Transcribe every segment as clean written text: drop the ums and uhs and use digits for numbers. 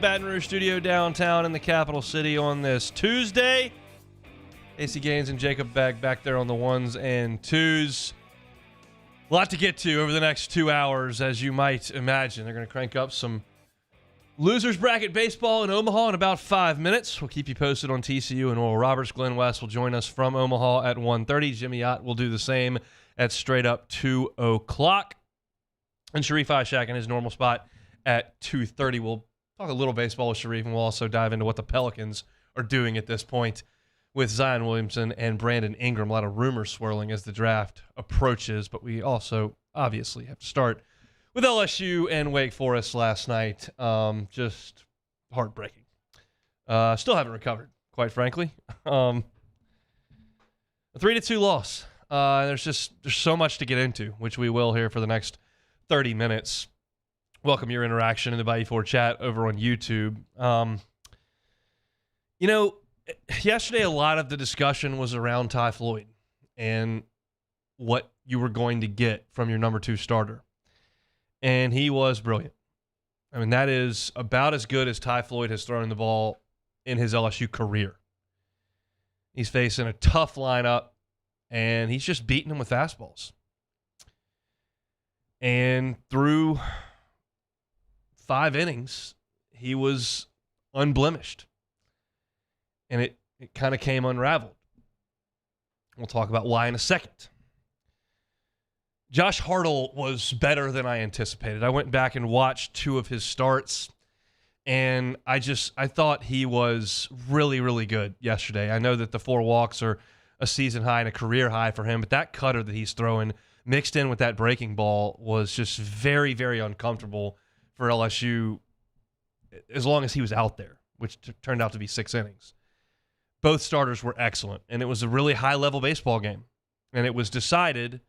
Baton Rouge studio downtown in the capital city on this Tuesday. AC Gaines and Jacob Beck back there on the ones and twos. A lot to get to over the next 2 hours, as you might imagine. They're going to crank up some losers bracket baseball in Omaha in about 5 minutes. We'll keep you posted on TCU and Oral Roberts. Glenn West will join us from Omaha at 1:30. Jimmy Ott will do the same at straight up 2 o'clock. And Sharif Ishak in his normal spot at 2:30. We'll talk a little baseball with Sharif, and we'll also dive into what the Pelicans are doing at this point with Zion Williamson and Brandon Ingram. A lot of rumors swirling as the draft approaches, but we also obviously have to start with LSU and Wake Forest last night. Just heartbreaking. Still haven't recovered, quite frankly. A 3-2 loss. There's so much to get into, which we will here for the next 30 minutes. Welcome your interaction in the Bayou 4 chat over on YouTube. Yesterday a lot of the discussion was around Ty Floyd and what you were going to get from your number 2 starter. And he was brilliant. I mean, that is about as good as Ty Floyd has thrown the ball in his LSU career. He's facing a tough lineup, and he's just beating them with fastballs. And through 5 innings, he was unblemished. And it kind of came unraveled. We'll talk about why in a second. Josh Hartle was better than I anticipated. I went back and watched 2 of his starts, and I thought he was really, really good yesterday. I know that the 4 walks are a season high and a career high for him, but that cutter that he's throwing mixed in with that breaking ball was just very, very uncomfortable for LSU as long as he was out there, which turned out to be 6 innings. Both starters were excellent, and it was a really high-level baseball game. And it was decided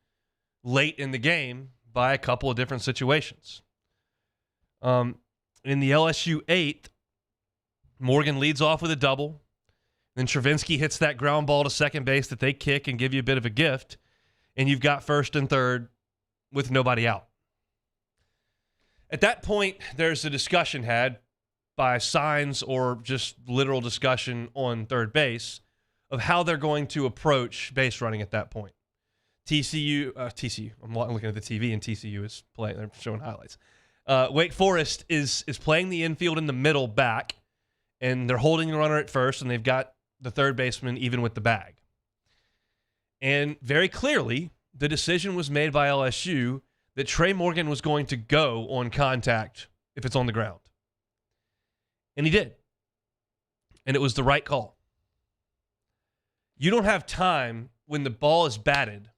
late in the game by a couple of different situations. In the LSU 8th, Morgan leads off with a double. Then Travinsky hits that ground ball to second base that they kick and give you a bit of a gift. And you've got first and third with nobody out. At that point, there's a discussion had by signs or just literal discussion on third base of how they're going to approach base running at that point. TCU, I'm looking at the TV and TCU is playing, they're showing highlights. Wake Forest is playing the infield in the middle back, and they're holding the runner at first, and they've got the third baseman even with the bag. And very clearly, the decision was made by LSU that Trey Morgan was going to go on contact if it's on the ground. And he did. And it was the right call. You don't have time when the ball is batted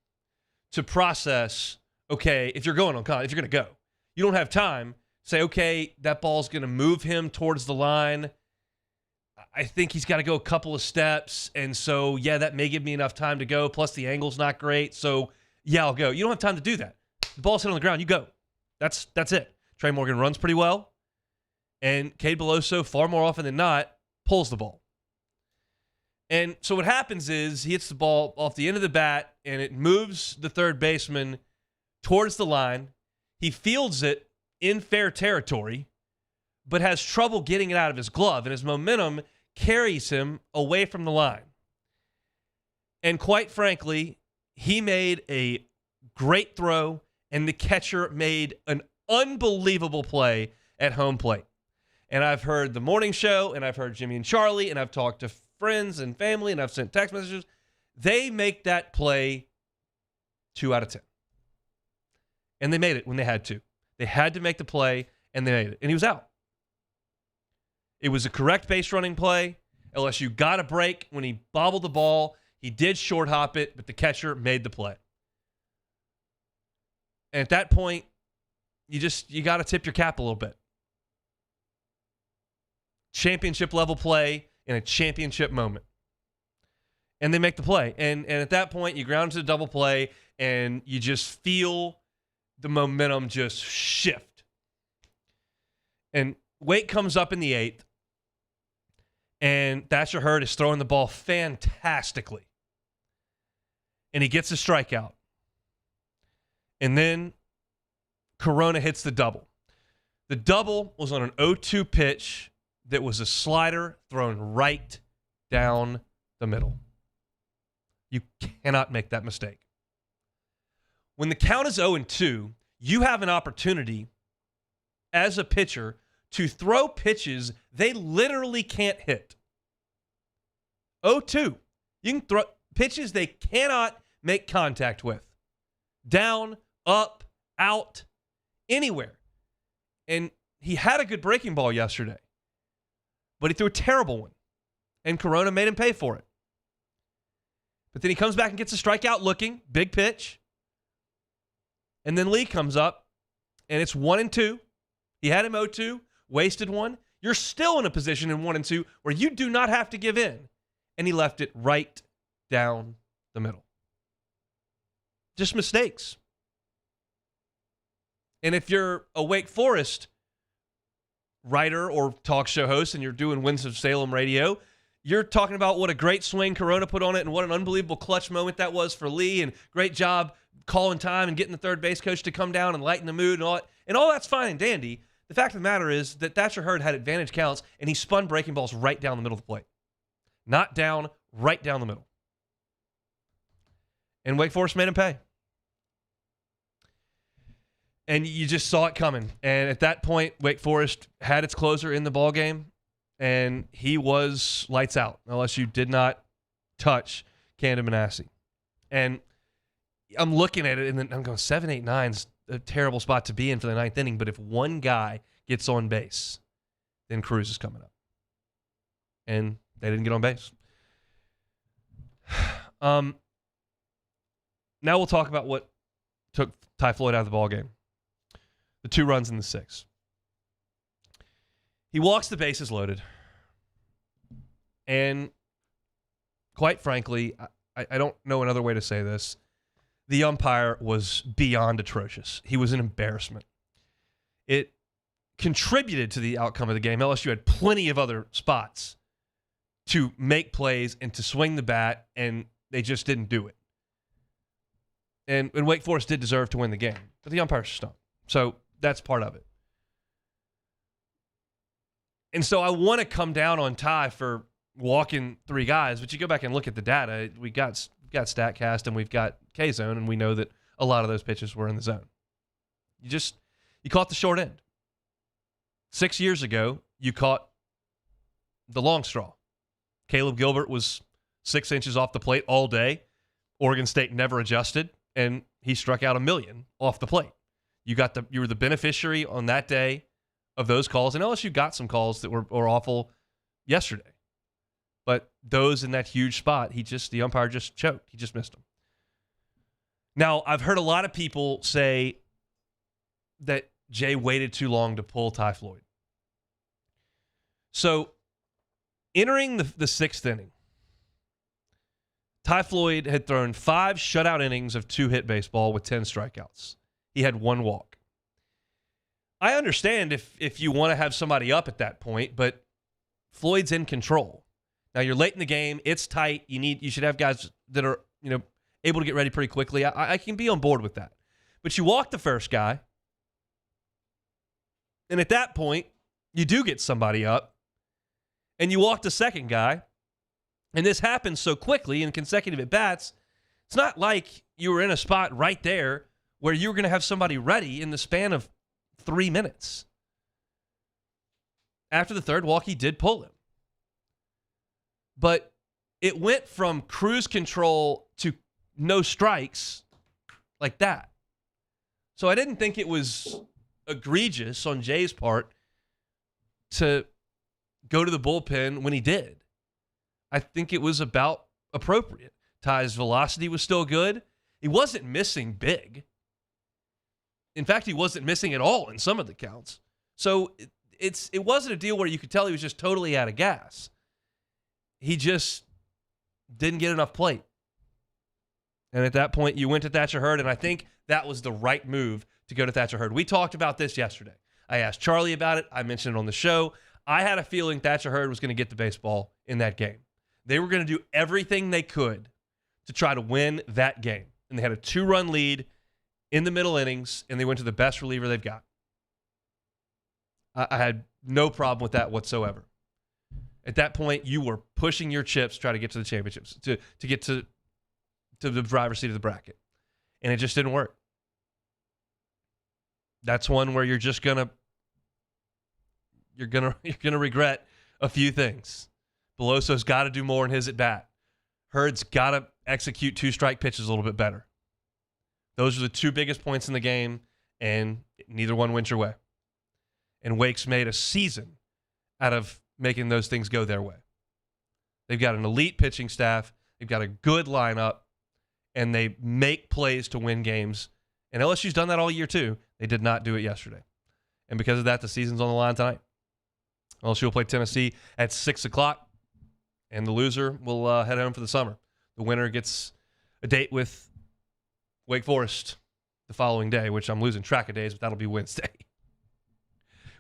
to process, okay, if you're going on contact, if you're going to go. You don't have time to say, okay, that ball's going to move him towards the line. I think he's got to go a couple of steps. And so, yeah, that may give me enough time to go. Plus, the angle's not great. So, yeah, I'll go. You don't have time to do that. The ball's hit on the ground. You go. That's it. Trey Morgan runs pretty well. And Cade Beloso, far more often than not, pulls the ball. And so what happens is he hits the ball off the end of the bat, and it moves the third baseman towards the line. He fields it in fair territory, but has trouble getting it out of his glove, and his momentum carries him away from the line. And quite frankly, he made a great throw, and the catcher made an unbelievable play at home plate. And I've heard the morning show, and I've heard Jimmy and Charlie, and I've talked to friends and family, and I've sent text messages. They make that play 2 out of 10. And they made it when they had to. They had to make the play, and they made it. And he was out. It was a correct base running play. LSU got a break when he bobbled the ball. He did short hop it, but the catcher made the play. And at that point, you got to tip your cap a little bit. Championship level play in a championship moment. And they make the play. And at that point, you ground to the double play, and you just feel the momentum just shift. And Wake comes up in the 8th, and Thatcher Hurd is throwing the ball fantastically. And he gets a strikeout. And then Corona hits the double. The double was on an 0-2 pitch that was a slider thrown right down the middle. You cannot make that mistake. When the count is 0-2, you have an opportunity as a pitcher to throw pitches they literally can't hit. 0-2. You can throw pitches they cannot make contact with. Down, up, out, anywhere. And he had a good breaking ball yesterday, but he threw a terrible one, and Corona made him pay for it. But then he comes back and gets a strikeout looking, big pitch, and then Lee comes up, and it's 1-2. He had him 0-2, wasted one. You're still in a position in 1-2 where you do not have to give in, and he left it right down the middle. Just mistakes. And if you're a Wake Forest writer or talk show host and you're doing Winds of Salem radio, you're talking about what a great swing Corona put on it and what an unbelievable clutch moment that was for Lee, and great job calling time and getting the third base coach to come down and lighten the mood and all that. And all that's fine and dandy. The fact of the matter is that Thatcher Hurd had advantage counts, and he spun breaking balls right down the middle of the plate. Not down, right down the middle. And Wake Forest made him pay. And you just saw it coming. And at that point, Wake Forest had its closer in the ballgame, and he was lights out. LSU did not touch Camden Manasseh. And I'm looking at it, and then I'm going 7-8-9's a terrible spot to be in for the ninth inning. But if one guy gets on base, then Cruz is coming up. And they didn't get on base. Now we'll talk about what took Ty Floyd out of the ballgame. The 2 runs in the 6th. He walks the bases loaded. And quite frankly, I don't know another way to say this. The umpire was beyond atrocious. He was an embarrassment. It contributed to the outcome of the game. LSU had plenty of other spots to make plays and to swing the bat, and they just didn't do it. And Wake Forest did deserve to win the game, but the umpire stunk. So that's part of it. And so I want to come down on Ty for walking 3 guys, but you go back and look at the data. We got StatCast and we've got K-Zone, and we know that a lot of those pitches were in the zone. You caught the short end. 6 years ago, you caught the long straw. Caleb Gilbert was 6 inches off the plate all day. Oregon State never adjusted, and he struck out 1 million off the plate. You were the beneficiary on that day of those calls, and LSU got some calls that were awful yesterday. But those in that huge spot, the umpire just choked. He just missed them. Now, I've heard a lot of people say that Jay waited too long to pull Ty Floyd. So, entering the 6th inning, Ty Floyd had thrown 5 shutout innings of 2-hit baseball with 10 strikeouts. He had 1 walk. I understand if you want to have somebody up at that point, but Floyd's in control. Now you're late in the game, it's tight. You should have guys that are, able to get ready pretty quickly. I can be on board with that. But you walk the first guy, and at that point, you do get somebody up, and you walk the second guy, and this happens so quickly in consecutive at-bats, it's not like you were in a spot right there where you were going to have somebody ready in the span of 3 minutes. After the third walk, he did pull him. But it went from cruise control to no strikes like that. So I didn't think it was egregious on Jay's part to go to the bullpen when he did. I think it was about appropriate. Ty's velocity was still good. He wasn't missing big. In fact, he wasn't missing at all in some of the counts. So it wasn't a deal where you could tell he was just totally out of gas. He just didn't get enough plate. And at that point, you went to Thatcher Hurd, and I think that was the right move to go to Thatcher Hurd. We talked about this yesterday. I asked Charlie about it. I mentioned it on the show. I had a feeling Thatcher Hurd was going to get the baseball in that game. They were going to do everything they could to try to win that game. And they had a 2-run lead in the middle innings, and they went to the best reliever they've got. I had no problem with that whatsoever. At that point, you were pushing your chips to try to get to the championships, to get to the driver's seat of the bracket. And it just didn't work. That's one where you're gonna regret a few things. Beloso's got to do more in his at bat. Hurd's got to execute 2-strike pitches a little bit better. Those are the 2 biggest points in the game, and neither one went your way. And Wake's made a season out of making those things go their way. They've got an elite pitching staff. They've got a good lineup, and they make plays to win games. And LSU's done that all year, too. They did not do it yesterday. And because of that, the season's on the line tonight. LSU will play Tennessee at 6 o'clock, and the loser will head home for the summer. The winner gets a date with Wake Forest the following day, which I'm losing track of days, but that'll be Wednesday.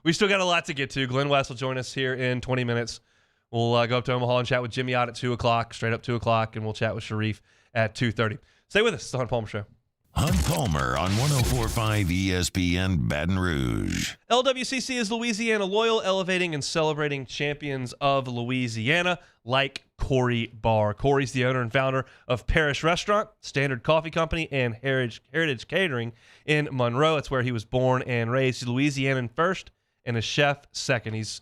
We still got a lot to get to. Glenn West will join us here in 20 minutes. We'll go up to Omaha and chat with Jimmy Ott at 2 o'clock, straight up 2 o'clock, and we'll chat with Sharif at 2:30. Stay with us. It's the Hunt Palmer Show. Hunt Palmer on 104.5 ESPN Baton Rouge. LWCC is Louisiana Loyal, elevating and celebrating champions of Louisiana like Corey Barr. Corey's the owner and founder of Parish Restaurant, Standard Coffee Company, and Heritage Catering in Monroe. That's where he was born and raised. He's Louisianan first and a chef second. He's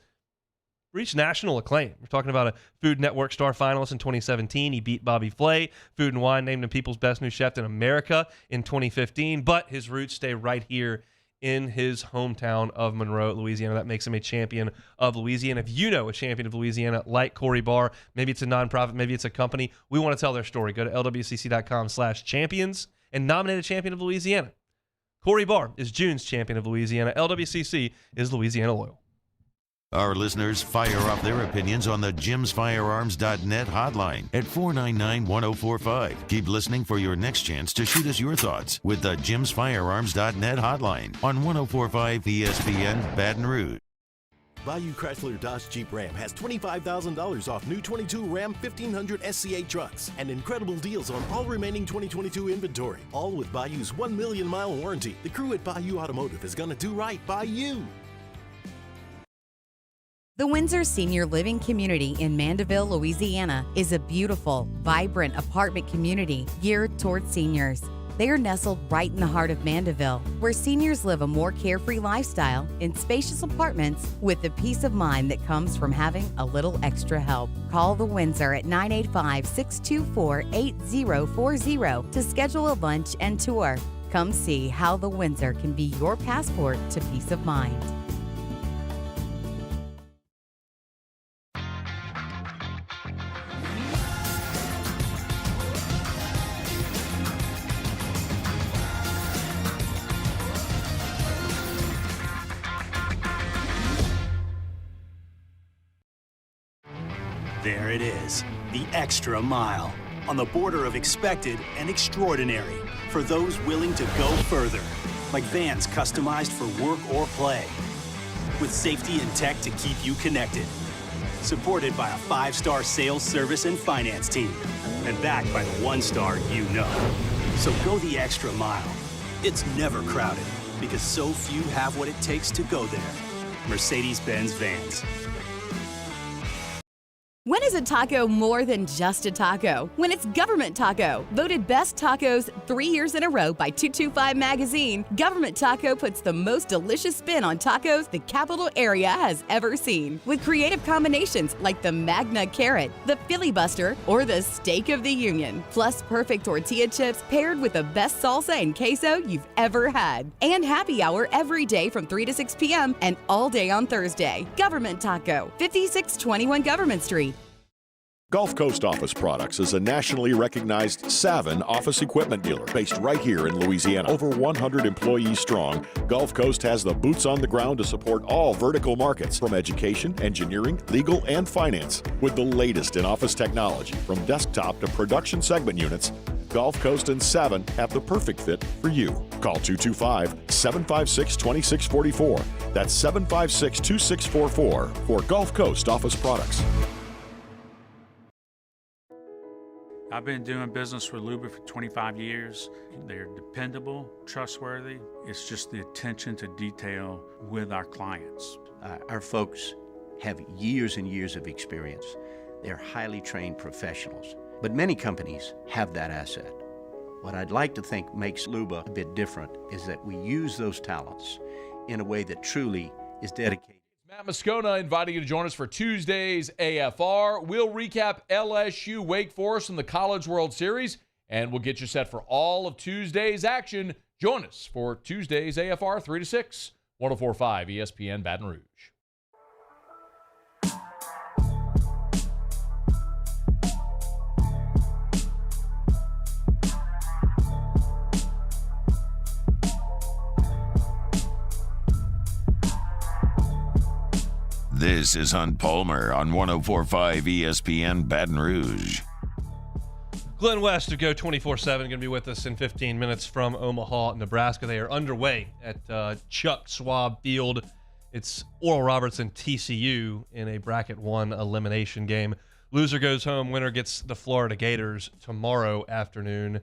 reached national acclaim. We're talking about a Food Network Star finalist in 2017. He beat Bobby Flay. Food and Wine named him People's Best New Chef in America in 2015. But his roots stay right here in his hometown of Monroe, Louisiana. That makes him a champion of Louisiana. If you know a champion of Louisiana like Corey Barr, maybe it's a nonprofit, maybe it's a company, we want to tell their story. Go to lwcc.com/champions and nominate a champion of Louisiana. Corey Barr is June's champion of Louisiana. LWCC is Louisiana Loyal. Our listeners fire off their opinions on the jimsfirearms.net hotline at 499-1045. Keep listening for your next chance to shoot us your thoughts with the jimsfirearms.net hotline on 104.5 ESPN Baton Rouge. Bayou Chrysler Dodge Jeep Ram has $25,000 off new 22 Ram 1500 SCA trucks and incredible deals on all remaining 2022 inventory. All with Bayou's 1 million mile warranty. The crew at Bayou Automotive is going to do right by you. The Windsor Senior Living Community in Mandeville, Louisiana is a beautiful, vibrant apartment community geared toward seniors. They are nestled right in the heart of Mandeville, where seniors live a more carefree lifestyle in spacious apartments with the peace of mind that comes from having a little extra help. Call the Windsor at 985-624-8040 to schedule a lunch and tour. Come see how the Windsor can be your passport to peace of mind. There it is, the extra mile, on the border of expected and extraordinary for those willing to go further, like vans customized for work or play, with safety and tech to keep you connected, supported by a 5-star sales, service, and finance team, and backed by the 1-star you know. So go the extra mile. It's never crowded, because so few have what it takes to go there. Mercedes-Benz Vans. When is a taco more than just a taco? When it's Government Taco. Voted best tacos 3 years in a row by 225 Magazine, Government Taco puts the most delicious spin on tacos the capital area has ever seen. With creative combinations like the Magna Carrot, the Filibuster, or the Steak of the Union. Plus perfect tortilla chips paired with the best salsa and queso you've ever had. And happy hour every day from 3 to 6 p.m. and all day on Thursday. Government Taco, 5621 Government Street. Gulf Coast Office Products is a nationally recognized Savin office equipment dealer based right here in Louisiana. Over 100 employees strong, Gulf Coast has the boots on the ground to support all vertical markets from education, engineering, legal, and finance. With the latest in office technology from desktop to production segment units, Gulf Coast and Savin have the perfect fit for you. Call 225-756-2644. That's 756-2644 for Gulf Coast Office Products. I've been doing business with Luber for 25 years. They're dependable, trustworthy. It's just the attention to detail with our clients. Our folks have years and years of experience. They're highly trained professionals. But many companies have that asset. What I'd like to think makes Luba a bit different is that we use those talents in a way that truly is dedicated. Matt Moscona inviting you to join us for Tuesday's AFR. We'll recap LSU-Wake Forest in the College World Series, and we'll get you set for all of Tuesday's action. Join us for Tuesday's AFR 3 to 6, 104.5 ESPN Baton Rouge. This is Hunt Palmer on 104.5 ESPN Baton Rouge. Glenn West of Go 24/7 going to be with us in 15 minutes from Omaha, Nebraska. They are underway at Chuck Schwab Field. It's Oral Roberts and TCU in a Bracket 1 elimination game. Loser goes home. Winner gets the Florida Gators tomorrow afternoon.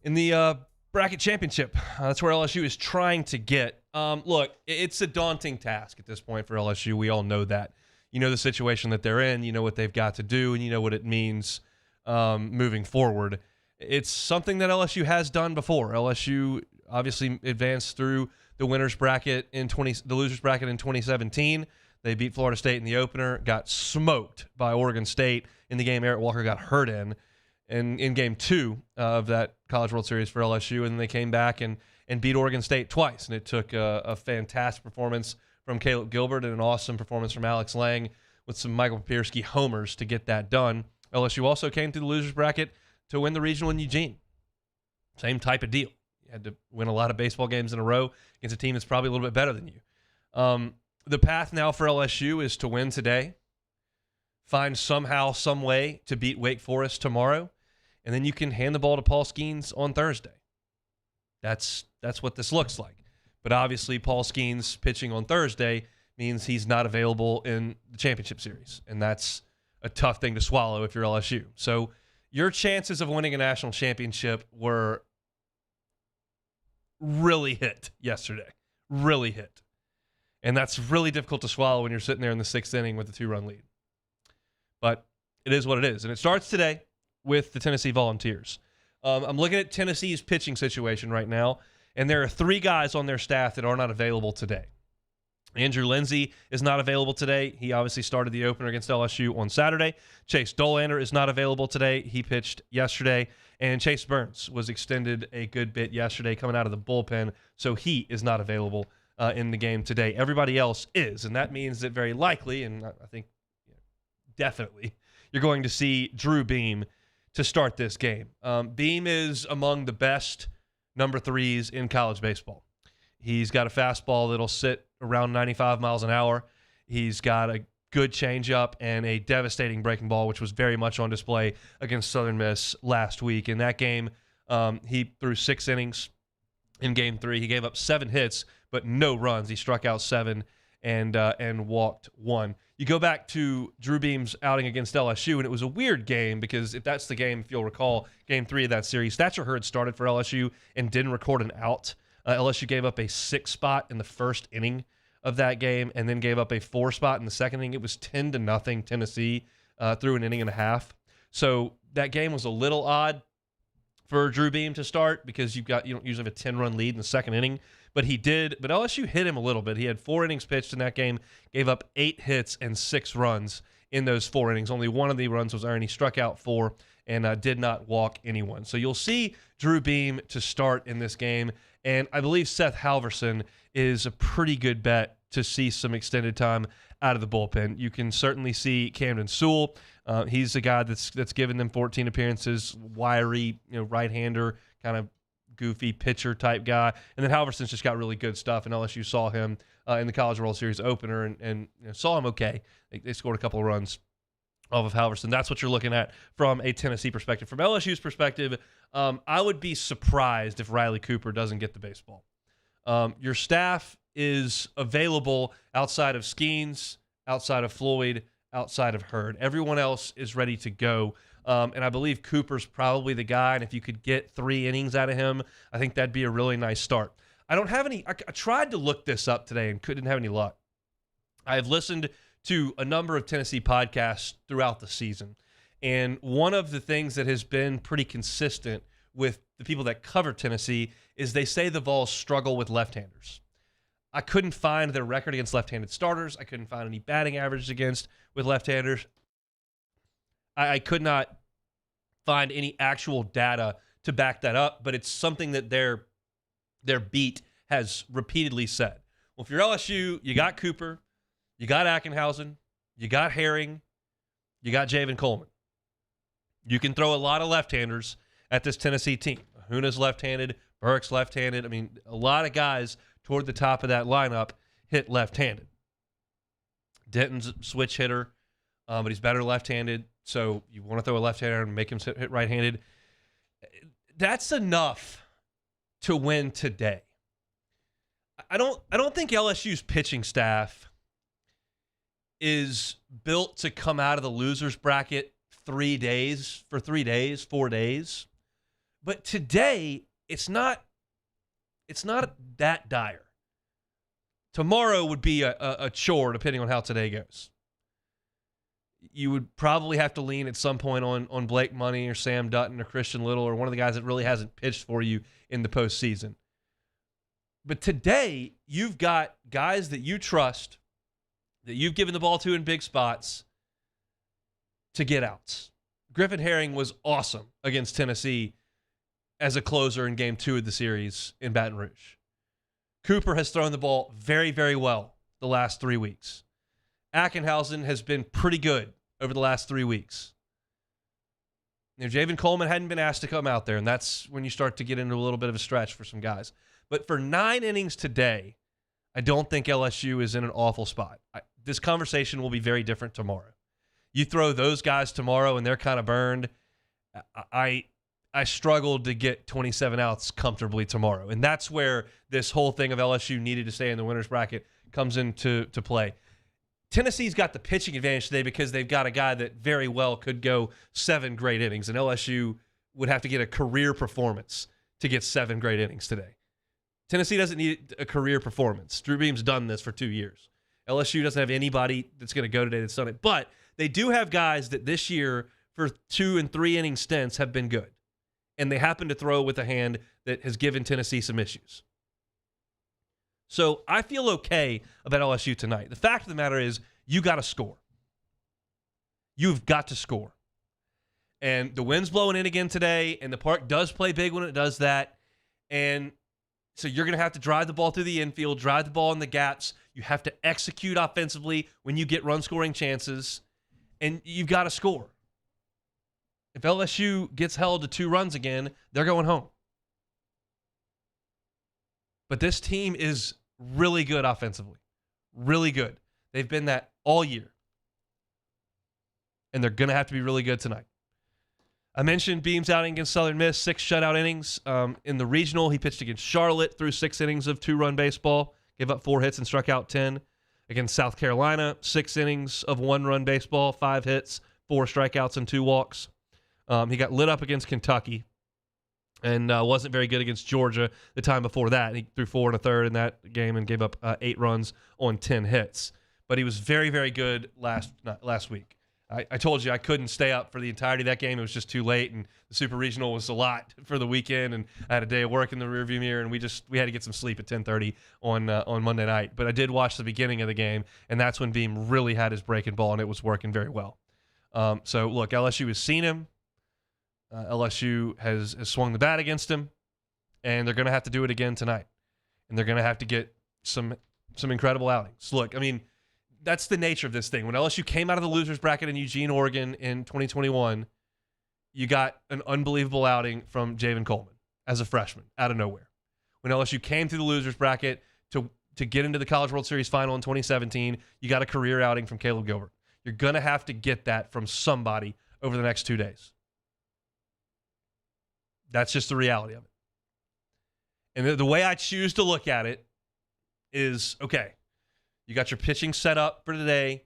In the Bracket Championship, that's where LSU is trying to get. Look, it's a daunting task at this point for LSU. We all know that. You know the situation that they're in. You know what they've got to do, and you know what it means moving forward. It's something that LSU has done before. LSU obviously advanced through the winners bracket the losers bracket in 2017. They beat Florida State in the opener, got smoked by Oregon State in the game Eric Walker got hurt in game 2 of that College World Series for LSU, and then they came back and beat Oregon State twice. And it took a fantastic performance from Caleb Gilbert and an awesome performance from Alex Lang with some Michael Papierski homers to get that done. LSU also came through the losers bracket to win the regional in Eugene. Same type of deal. You had to win a lot of baseball games in a row against a team that's probably a little bit better than you. The path now for LSU is to win today, find somehow, some way to beat Wake Forest tomorrow, and then you can hand the ball to Paul Skeens on Thursday. That's what this looks like. But obviously, Paul Skeens pitching on Thursday means he's not available in the championship series, and that's a tough thing to swallow if you're LSU. So your chances of winning a national championship were really hit yesterday. Really hit. And that's really difficult to swallow when you're sitting there in the 6th inning with a 2-run lead. But it is what it is. And it starts today with the Tennessee Volunteers. I'm looking at Tennessee's pitching situation right now, and there are 3 guys on their staff that are not available today. Andrew Lindsay is not available today. He obviously started the opener against LSU on Saturday. Chase Dolander is not available today. He pitched yesterday. And Chase Burns was extended a good bit yesterday coming out of the bullpen, so he is not available in the game today. Everybody else is, and that means that very likely, and I think definitely, you're going to see Drew Beam to start this game. Beam is among the best number 3s in college baseball. He's got a fastball that'll sit around 95 miles an hour. He's got a good changeup and a devastating breaking ball, which was very much on display against Southern Miss last week. In that game, he threw 6 innings in Game 3. He gave up 7 hits, but no runs. He struck out 7 and walked 1. You go back to Drew Beam's outing against LSU, and it was a weird game because if that's the game, if you'll recall, Game 3 of that series, Thatcher Hurd started for LSU and didn't record an out. LSU gave up a 6 spot in the first inning of that game and then gave up a 4 spot in the second inning. It was 10-0 Tennessee through an inning and a half. So that game was a little odd for Drew Beam to start because you don't usually have a 10-run lead in the second inning. But he did. But LSU hit him a little bit. He had 4 innings pitched in that game, gave up 8 hits and 6 runs in those 4 innings. Only one of the runs was earned. He struck out 4 and did not walk anyone. So you'll see Drew Beam to start in this game. And I believe Seth Halverson is a pretty good bet to see some extended time out of the bullpen. You can certainly see Camden Sewell. He's the guy that's given them 14 appearances, wiry, right-hander, kind of goofy pitcher type guy. And then Halverson's just got really good stuff. And LSU saw him in the College World Series opener and saw him okay. They scored a couple of runs off of Halverson. That's what you're looking at from a Tennessee perspective. From LSU's perspective, I would be surprised if Riley Cooper doesn't get the baseball. Your staff is available outside of Skeens, outside of Floyd, outside of Hurd. Everyone else is ready to go. And I believe Cooper's probably the guy. And if you could get 3 innings out of him, I think that'd be a really nice start. I don't have any. I tried to look this up today and couldn't have any luck. I have listened to a number of Tennessee podcasts throughout the season. And one of the things that has been pretty consistent with the people that cover Tennessee is they say the Vols struggle with left-handers. I couldn't find their record against left-handed starters. I couldn't find any batting averages with left-handers. I could not find any actual data to back that up, but it's something that their beat has repeatedly said. Well, if you're LSU, you got Cooper, you got Ackenhausen, you got Herring, you got Javen Coleman. You can throw a lot of left-handers at this Tennessee team. Ahuna's left-handed, Burke's left-handed. I mean, a lot of guys toward the top of that lineup hit left-handed. Denton's a switch hitter, but he's better left-handed. So you want to throw a left-hander and make him hit right-handed. That's enough to win today. I don't think LSU's pitching staff is built to come out of the losers bracket 4 days. But today, it's not that dire. Tomorrow would be a chore, depending on how today goes. You would probably have to lean at some point on Blake Money or Sam Dutton or Christian Little or one of the guys that really hasn't pitched for you in the postseason. But today, you've got guys that you trust, that you've given the ball to in big spots to get outs. Griffin Herring was awesome against Tennessee as a closer in Game 2 of the series in Baton Rouge. Cooper has thrown the ball very, very well the last 3 weeks. Ackenhausen has been pretty good over the last 3 weeks. Javen Coleman hadn't been asked to come out there, and that's when you start to get into a little bit of a stretch for some guys. But for 9 innings today, I don't think LSU is in an awful spot. This conversation will be very different tomorrow. You throw those guys tomorrow, and they're kind of burned. I struggled to get 27 outs comfortably tomorrow, and that's where this whole thing of LSU needed to stay in the winner's bracket comes into play. Tennessee's got the pitching advantage today because they've got a guy that very well could go 7 great innings, and LSU would have to get a career performance to get 7 great innings today. Tennessee doesn't need a career performance. Drew Beam's done this for 2 years. LSU doesn't have anybody that's going to go today that's done it, but they do have guys that this year for 2 and 3 inning stints have been good, and they happen to throw with a hand that has given Tennessee some issues. So I feel okay about LSU tonight. The fact of the matter is you got to score. You've got to score. And the wind's blowing in again today, and the park does play big when it does that. And so you're going to have to drive the ball through the infield, drive the ball in the gaps. You have to execute offensively when you get run-scoring chances, and you've got to score. If LSU gets held to 2 runs again, they're going home. But this team is really good offensively. Really good. They've been that all year. And they're going to have to be really good tonight. I mentioned Beam's outing against Southern Miss, 6 shutout innings. In the regional, he pitched against Charlotte through 6 innings of 2-run baseball, gave up 4 hits and struck out 10. Against South Carolina, 6 innings of 1-run baseball, 5 hits, 4 strikeouts, and 2 walks. He got lit up against Kentucky and wasn't very good against Georgia the time before that. He threw 4 1/3 in that game and gave up 8 runs on 10 hits. But he was very, very good last week. I told you I couldn't stay up for the entirety of that game. It was just too late, and the Super Regional was a lot for the weekend, and I had a day of work in the rearview mirror, and we had to get some sleep at 10:30 on Monday night. But I did watch the beginning of the game, and that's when Beam really had his breaking ball, and it was working very well. So, look, LSU has seen him. LSU has swung the bat against him, and they're going to have to do it again tonight. And they're going to have to get some incredible outings. Look, I mean, that's the nature of this thing. When LSU came out of the losers bracket in Eugene, Oregon in 2021, you got an unbelievable outing from Javen Coleman as a freshman out of nowhere. When LSU came through the losers bracket to get into the College World Series final in 2017, you got a career outing from Caleb Gilbert. You're going to have to get that from somebody over the next 2 days. That's just the reality of it. And the way I choose to look at it is, okay, you got your pitching set up for today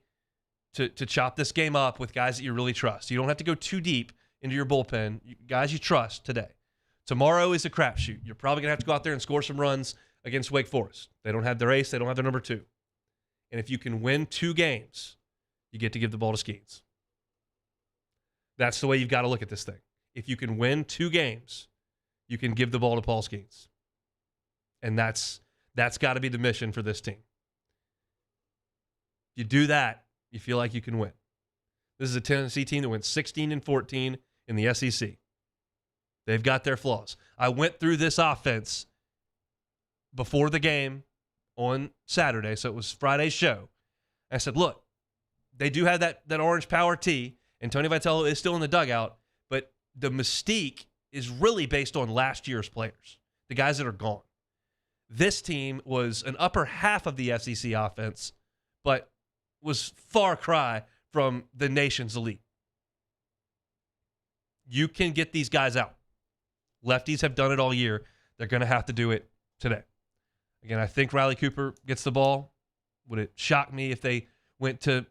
to chop this game up with guys that you really trust. You don't have to go too deep into your bullpen. Guys you trust today. Tomorrow is a crapshoot. You're probably going to have to go out there and score some runs against Wake Forest. They don't have their ace. They don't have their number 2. And if you can win 2 games you get to give the ball to Skeens. That's the way you've got to look at this thing. If you can win 2 games, you can give the ball to Paul Skeens. And that's got to be the mission for this team. If you do that, you feel like you can win. This is a Tennessee team that went 16-14 in the SEC. They've got their flaws. I went through this offense before the game on Saturday, so it was Friday's show. I said, look, they do have that orange power tee, and Tony Vitello is still in the dugout, but the mystique is really based on last year's players, the guys that are gone. This team was an upper half of the SEC offense, but was far cry from the nation's elite. You can get these guys out. Lefties have done it all year. They're going to have to do it today. Again, I think Riley Cooper gets the ball. Would it shock me if they went to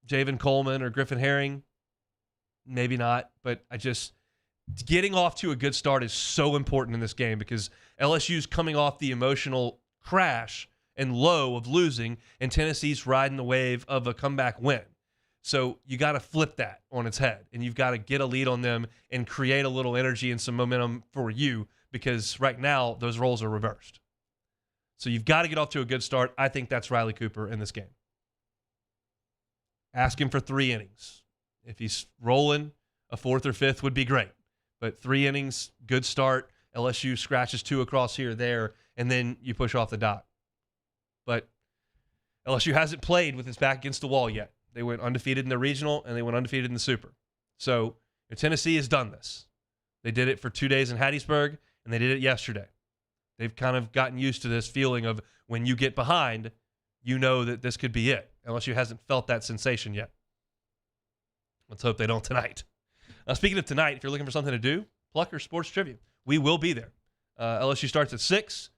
Javen Coleman or Griffin Herring? Maybe not, but getting off to a good start is so important in this game because LSU's coming off the emotional crash and low of losing, and Tennessee's riding the wave of a comeback win. So you got to flip that on its head, and you've got to get a lead on them and create a little energy and some momentum for you because right now those roles are reversed. So you've got to get off to a good start. I think that's Riley Cooper in this game. Ask him for 3 innings. If he's rolling, a 4th or 5th would be great. But 3 innings, good start. LSU scratches 2 across here or there, and then you push off the dot. But LSU hasn't played with his back against the wall yet. They went undefeated in the regional, and they went undefeated in the Super. So Tennessee has done this. They did it for 2 days in Hattiesburg, and they did it yesterday. They've kind of gotten used to this feeling of when you get behind, you know that this could be it. LSU hasn't felt that sensation yet. Let's hope they don't tonight. Now, speaking of tonight, if you're looking for something to do, Plucker Sports Trivia. We will be there. LSU starts at 6.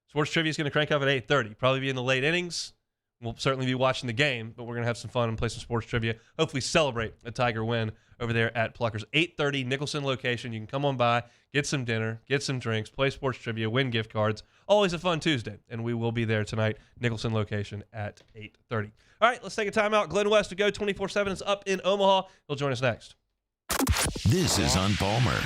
Sports Trivia is going to crank up at 8:30. Probably be in the late innings. We'll certainly be watching the game, but we're going to have some fun and play some sports trivia. Hopefully celebrate a Tiger win over there at Plucker's 8:30 Nicholson location. You can come on by, get some dinner, get some drinks, play sports trivia, win gift cards. Always a fun Tuesday, and we will be there tonight, Nicholson location at 8:30. All right, let's take a timeout. Glenn West to go 24/7 is up in Omaha. He'll join us next. This is on Palmer.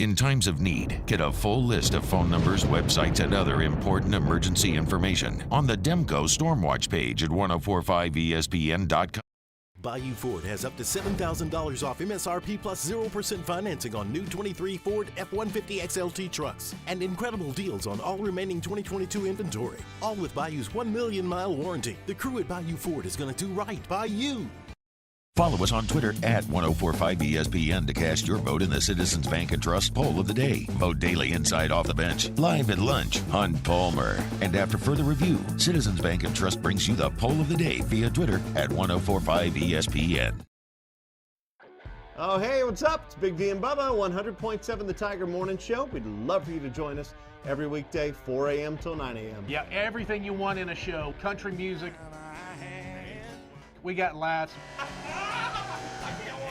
In times of need, get a full list of phone numbers, websites, and other important emergency information on the Demco Stormwatch page at 1045ESPN.com. Bayou Ford has up to $7,000 off MSRP plus 0% financing on new 23 Ford F-150 XLT trucks and incredible deals on all remaining 2022 inventory. All with Bayou's 1 million mile warranty. The crew at Bayou Ford is going to do right by you. Follow us on Twitter at 1045ESPN to cast your vote in the Citizens Bank and Trust Poll of the Day. Vote daily inside Off the Bench, live at lunch on Palmer. And after further review, Citizens Bank and Trust brings you the Poll of the Day via Twitter at 1045ESPN. Oh, hey, what's up? It's Big D and Bubba, 100.7 The Tiger Morning Show. We'd love for you to join us every weekday, 4 a.m. till 9 a.m. Yeah, everything you want in a show. Country music. We got laughs.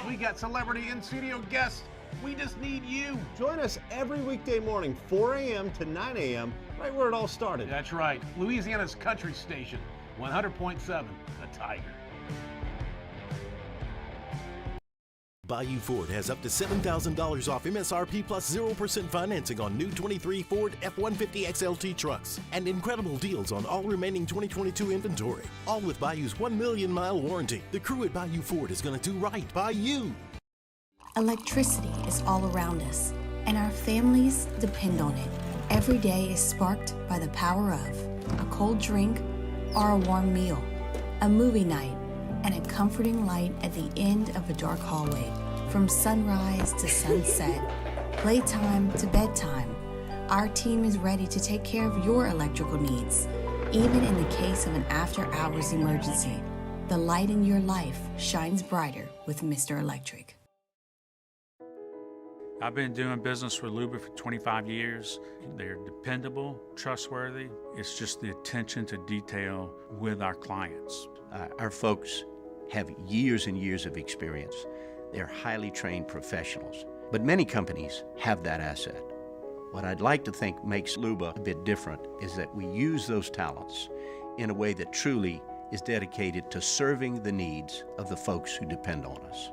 We got celebrity in-studio guests. We just need you. Join us every weekday morning, 4 a.m. to 9 a.m., right where it all started. That's right. Louisiana's country station, 100.7 The Tiger. Bayou Ford has up to $7,000 off MSRP plus 0% financing on new 23 Ford F-150 XLT trucks and incredible deals on all remaining 2022 inventory. All with Bayou's 1 million mile warranty. The crew at Bayou Ford is going to do right by you. Electricity is all around us, and our families depend on it. Every day is sparked by the power of a cold drink or a warm meal, a movie night, and a comforting light at the end of a dark hallway. From sunrise to sunset, playtime to bedtime, our team is ready to take care of your electrical needs. Even in the case of an after-hours emergency, the light in your life shines brighter with Mr. Electric. I've been doing business with Luba for 25 years. They're dependable, trustworthy. It's just the attention to detail with our clients. Our folks have years and years of experience. They're highly trained professionals, but many companies have that asset. What I'd like to think makes Luba a bit different is that we use those talents in a way that truly is dedicated to serving the needs of the folks who depend on us.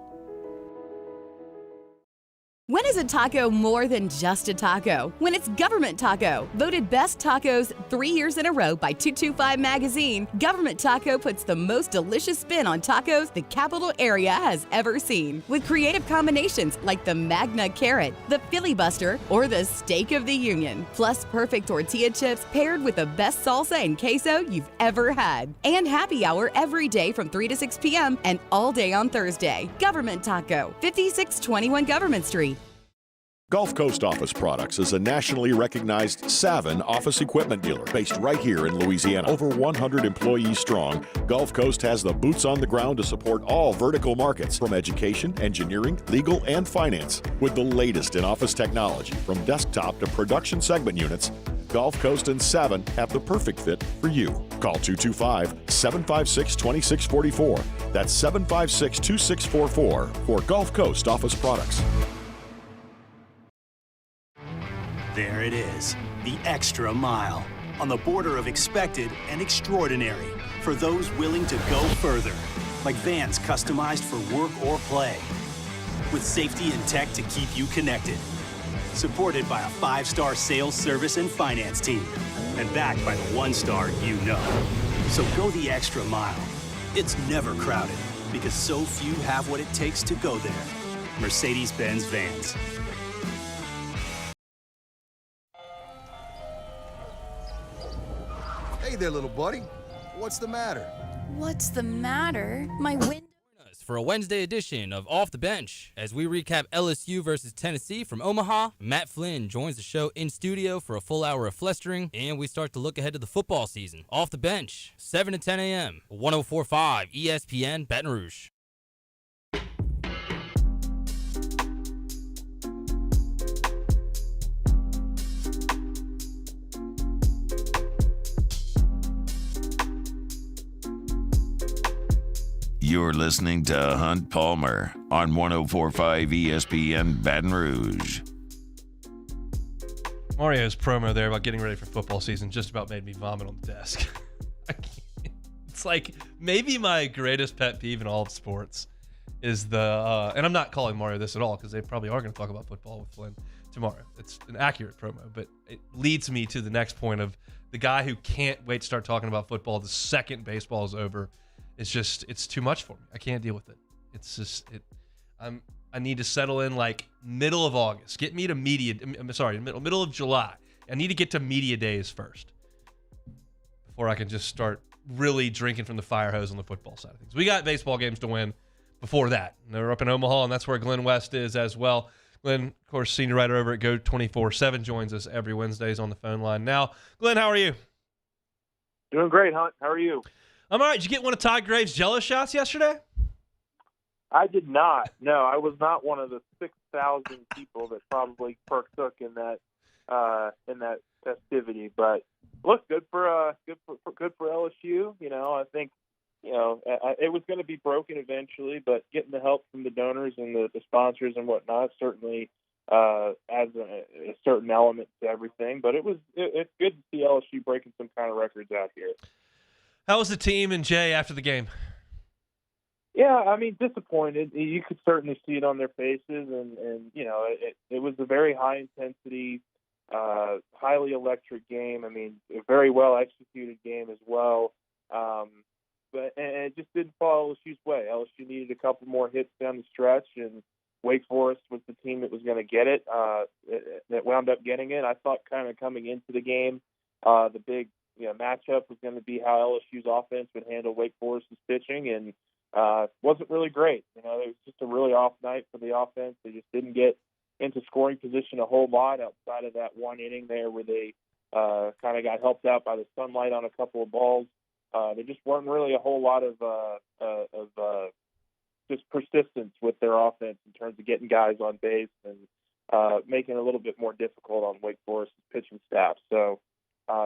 When is a taco more than just a taco? When it's Government Taco. Voted best tacos 3 years in a row by 225 Magazine, Government Taco puts the most delicious spin on tacos the capital area has ever seen. With creative combinations like the Magna Carrot, the Filibuster, or the Steak of the Union. Plus perfect tortilla chips paired with the best salsa and queso you've ever had. And happy hour every day from 3 to 6 p.m. and all day on Thursday. Government Taco, 5621 Government Street. Gulf Coast Office Products is a nationally recognized Savin office equipment dealer based right here in Louisiana. Over 100 employees strong, Gulf Coast has the boots on the ground to support all vertical markets, from education, engineering, legal, and finance. With the latest in office technology, from desktop to production segment units, Gulf Coast and Savin have the perfect fit for you. Call 225-756-2644. That's 756-2644 for Gulf Coast Office Products. There it is, the extra mile, on the border of expected and extraordinary, for those willing to go further, like vans customized for work or play, with safety and tech to keep you connected, supported by a 5-star sales, service, and finance team, and backed by the 1-star you know. So go the extra mile. It's never crowded, because so few have what it takes to go there. Mercedes-Benz Vans. Hey there, little buddy. What's the matter? What's the matter? My window. For a Wednesday edition of Off the Bench, as we recap LSU versus Tennessee from Omaha, Matt Flynn joins the show in studio for a full hour of flestering, and we start to look ahead to the football season. Off the Bench, 7 to 10 a.m., 104.5 ESPN Baton Rouge. You're listening to Hunt Palmer on 104.5 ESPN Baton Rouge. Mario's promo there about getting ready for football season just about made me vomit on the desk. It's like maybe my greatest pet peeve in all of sports is the, and I'm not calling Mario this at all because they probably are going to talk about football with Flynn tomorrow. It's an accurate promo, but it leads me to the next point of the guy who can't wait to start talking about football the second baseball is over. It's too much for me. I can't deal with it. I need to settle in like middle of August. Get me to middle of July. I need to get to media days first before I can just start really drinking from the fire hose on the football side of things. We got baseball games to win before that. And they're up in Omaha, and that's where Glenn West is as well. Glenn, of course, senior writer over at Go 24/7, joins us every Wednesdays on the phone line. Now, Glenn, how are you? Doing great, Hunt. How are you? I'm all right. Did you get one of Todd Graves' Jello shots yesterday? I did not. No, I was not one of the 6,000 people that probably partook in that festivity. But look, good for LSU. You know, I think it was going to be broken eventually, but getting the help from the donors and the sponsors and whatnot certainly adds a certain element to everything. But it's good to see LSU breaking some kind of records out here. How was the team and Jay after the game? Yeah, I mean, disappointed. You could certainly see it on their faces, and it was a very high-intensity, highly electric game. I mean, a very well-executed game as well. But it just didn't fall LSU's way. LSU needed a couple more hits down the stretch, and Wake Forest was the team that was going to get it, that wound up getting it. I thought kind of coming into the game, the big matchup was going to be how LSU's offense would handle Wake Forest's pitching, and wasn't really great. It was just a really off night for the offense. They just didn't get into scoring position a whole lot outside of that one inning there where they kind of got helped out by the sunlight on a couple of balls. There just weren't really a whole lot of just persistence with their offense in terms of getting guys on base and making it a little bit more difficult on Wake Forest's pitching staff. So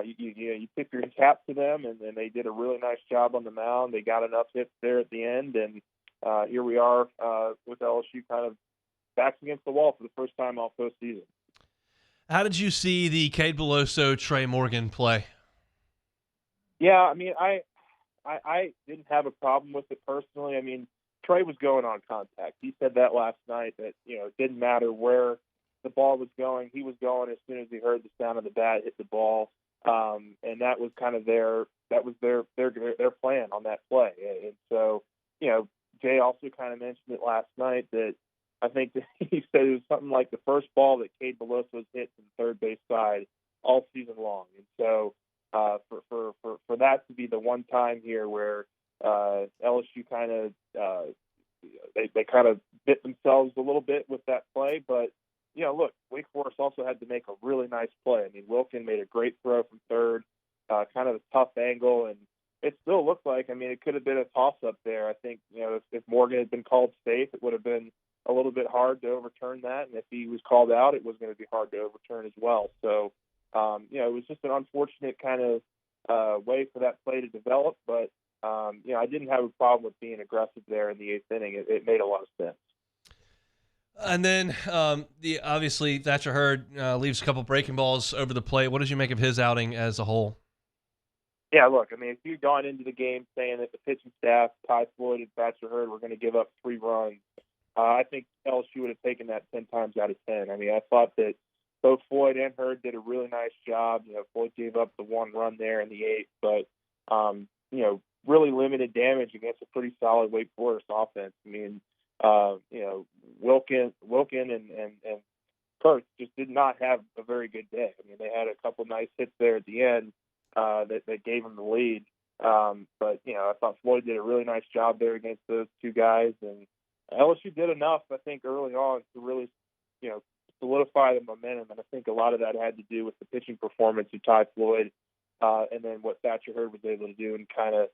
you tip your cap to them, and they did a really nice job on the mound. They got enough hits there at the end, and here we are with LSU kind of backs against the wall for the first time all postseason. How did you see the Cade Beloso, Trey Morgan play? Yeah, I mean, I I didn't have a problem with it personally. I mean, Trey was going on contact. He said that last night that, it didn't matter where the ball was going. He was going as soon as he heard the sound of the bat hit the ball. And that was kind of their plan on that play. And so, Jay also kind of mentioned it last night that I think that he said it was something like the first ball that Cade Beloso's hit from the third base side all season long. And so for that to be the one time here where LSU kind of they kind of bit themselves a little bit with that play, but look, Wake Forest also had to make a really nice play. I mean, Wilkin made a great throw from third, kind of a tough angle, and it still looked like, it could have been a toss-up there. I think, if Morgan had been called safe, it would have been a little bit hard to overturn that, and if he was called out, it was going to be hard to overturn as well. So, it was just an unfortunate kind of way for that play to develop, but, I didn't have a problem with being aggressive there in the eighth inning. It made a lot of sense. And then obviously Thatcher Hurd leaves a couple breaking balls over the plate. What did you make of his outing as a whole? Yeah, look, if you'd gone into the game saying that the pitching staff, Ty Floyd and Thatcher Hurd, were going to give up 3 runs, I think LSU would have taken that 10 times out of 10. I thought that both Floyd and Hurd did a really nice job. Floyd gave up the 1 run there in the 8th, but, really limited damage against a pretty solid Wake Forest offense. Wilkin and Kurtz just did not have a very good day. They had a couple nice hits there at the end that gave them the lead. But I thought Floyd did a really nice job there against those 2 guys. And LSU did enough, I think, early on to really, solidify the momentum. And I think a lot of that had to do with the pitching performance of Ty Floyd and then what Thatcher Hurd was able to do and kind of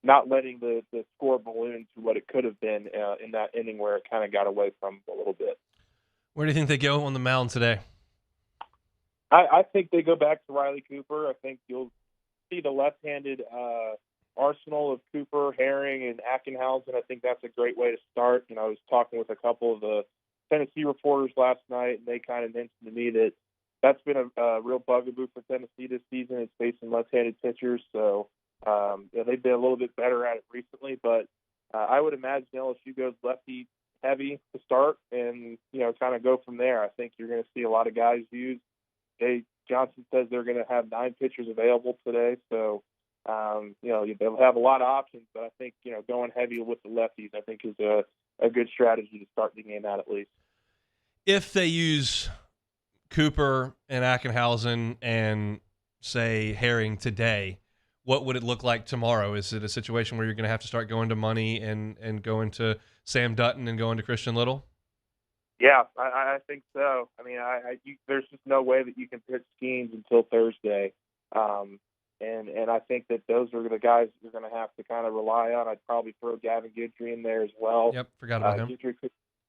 not letting the score balloon to what it could have been in that inning where it kind of got away from a little bit. Where do you think they go on the mound today? I think they go back to Riley Cooper. I think you'll see the left-handed arsenal of Cooper, Herring, and Ackenhausen. I think that's a great way to start. I was talking with a couple of the Tennessee reporters last night, and they kind of mentioned to me that that's been a real bugaboo for Tennessee this season. It's facing left-handed pitchers, so they've been a little bit better at it recently, but I would imagine LSU goes lefty heavy to start and, kind of go from there. I think you're going to see a lot of guys used. Jay Johnson says they're going to have 9 pitchers available today, so, they'll have a lot of options, but I think, going heavy with the lefties, I think is a good strategy to start the game out at least. If they use Cooper and Ackenhausen and, say, Herring today, what would it look like tomorrow? Is it a situation where you're going to have to start going to Money and going to Sam Dutton and going to Christian Little? Yeah, I think so. There's just no way that you can pitch Skeens until Thursday. And I think that those are the guys you're going to have to kind of rely on. I'd probably throw Gavin Guidry in there as well. Yep, forgot about him.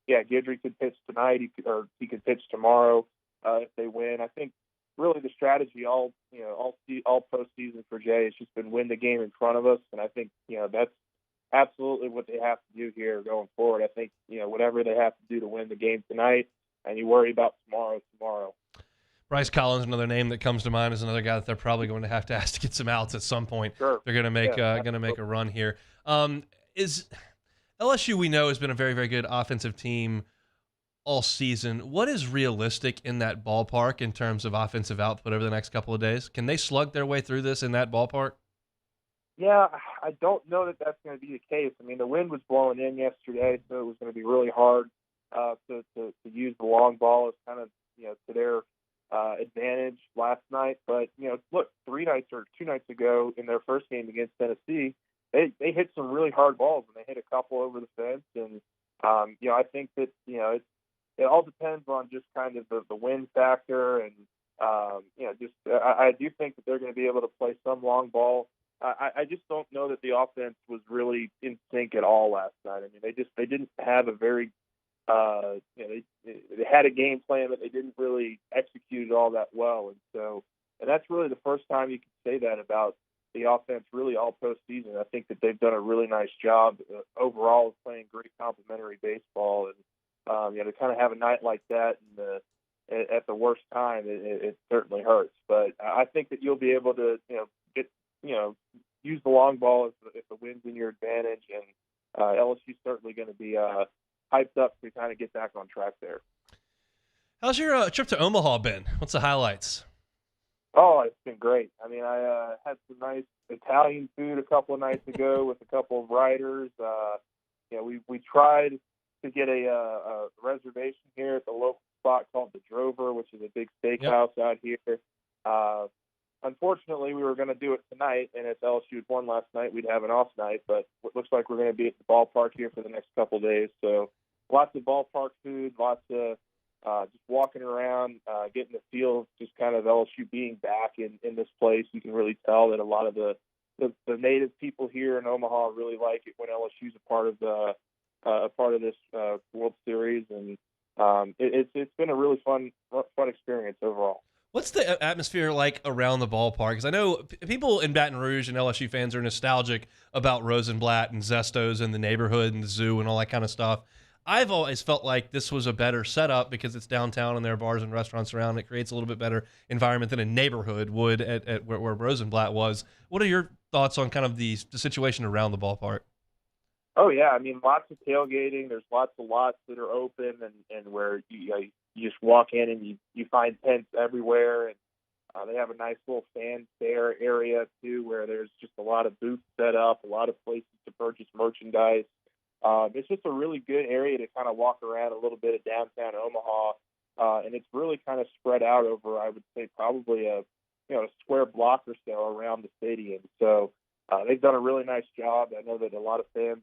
Guidry could pitch tonight, he could pitch tomorrow if they win. I think really the strategy all postseason for Jay has just been win the game in front of us, and I think that's absolutely what they have to do here going forward. I think whatever they have to do to win the game tonight, and you worry about tomorrow. Bryce Collins, another name that comes to mind, is another guy that they're probably going to have to ask to get some outs at some point. Sure. They're going to make a run here. Is LSU, we know, has been a very, very good offensive team all season. What is realistic in that ballpark in terms of offensive output over the next couple of days? Can they slug their way through this in that ballpark? Yeah, I don't know that that's going to be the case. The wind was blowing in yesterday, so it was going to be really hard to use the long ball as kind of to their advantage last night. But look, 2 nights ago in their first game against Tennessee, they hit some really hard balls and they hit a couple over the fence. And I think that it all depends on just kind of the wind factor and I do think that they're going to be able to play some long ball. I just don't know that the offense was really in sync at all last night. They didn't have a very they had a game plan, but they didn't really execute it all that well. And that's really the first time you can say that about the offense really all postseason. I think that they've done a really nice job overall of playing great complementary baseball. And to kind of have a night like that at the worst time, it certainly hurts. But I think that you'll be able to use the long ball if the wins in your advantage, and LSU's certainly going to be hyped up to kind of get back on track there. How's your trip to Omaha been? What's the highlights? Oh, it's been great. I mean, I had some nice Italian food a couple of nights ago with a couple of writers. We tried to get a reservation here at the local spot called the Drover, which is a big steakhouse out here. Unfortunately, we were going to do it tonight, and if LSU had won last night, we'd have an off night. But it looks like we're going to be at the ballpark here for the next couple of days. So lots of ballpark food, lots of just walking around, getting the feel of just kind of LSU being back in this place. You can really tell that a lot of the native people here in Omaha really like it when LSU's a part of this World Series, and it's been a really fun experience overall. What's the atmosphere like around the ballpark? Because I know people in Baton Rouge and LSU fans are nostalgic about Rosenblatt and Zestos and the neighborhood and the zoo and all that kind of stuff. I've always felt like this was a better setup because it's downtown and there are bars and restaurants around. It creates a little bit better environment than a neighborhood would at where Rosenblatt was. What are your thoughts on kind of the situation around the ballpark? Oh, yeah. I mean, lots of tailgating. There's lots of lots that are open and where you just walk in and you find tents everywhere. And they have a nice little fan fair area, too, where there's just a lot of booths set up, a lot of places to purchase merchandise. It's just a really good area to kind of walk around a little bit of downtown Omaha. And it's really kind of spread out over, I would say, probably a square block or so around the stadium. So they've done a really nice job. I know that a lot of fans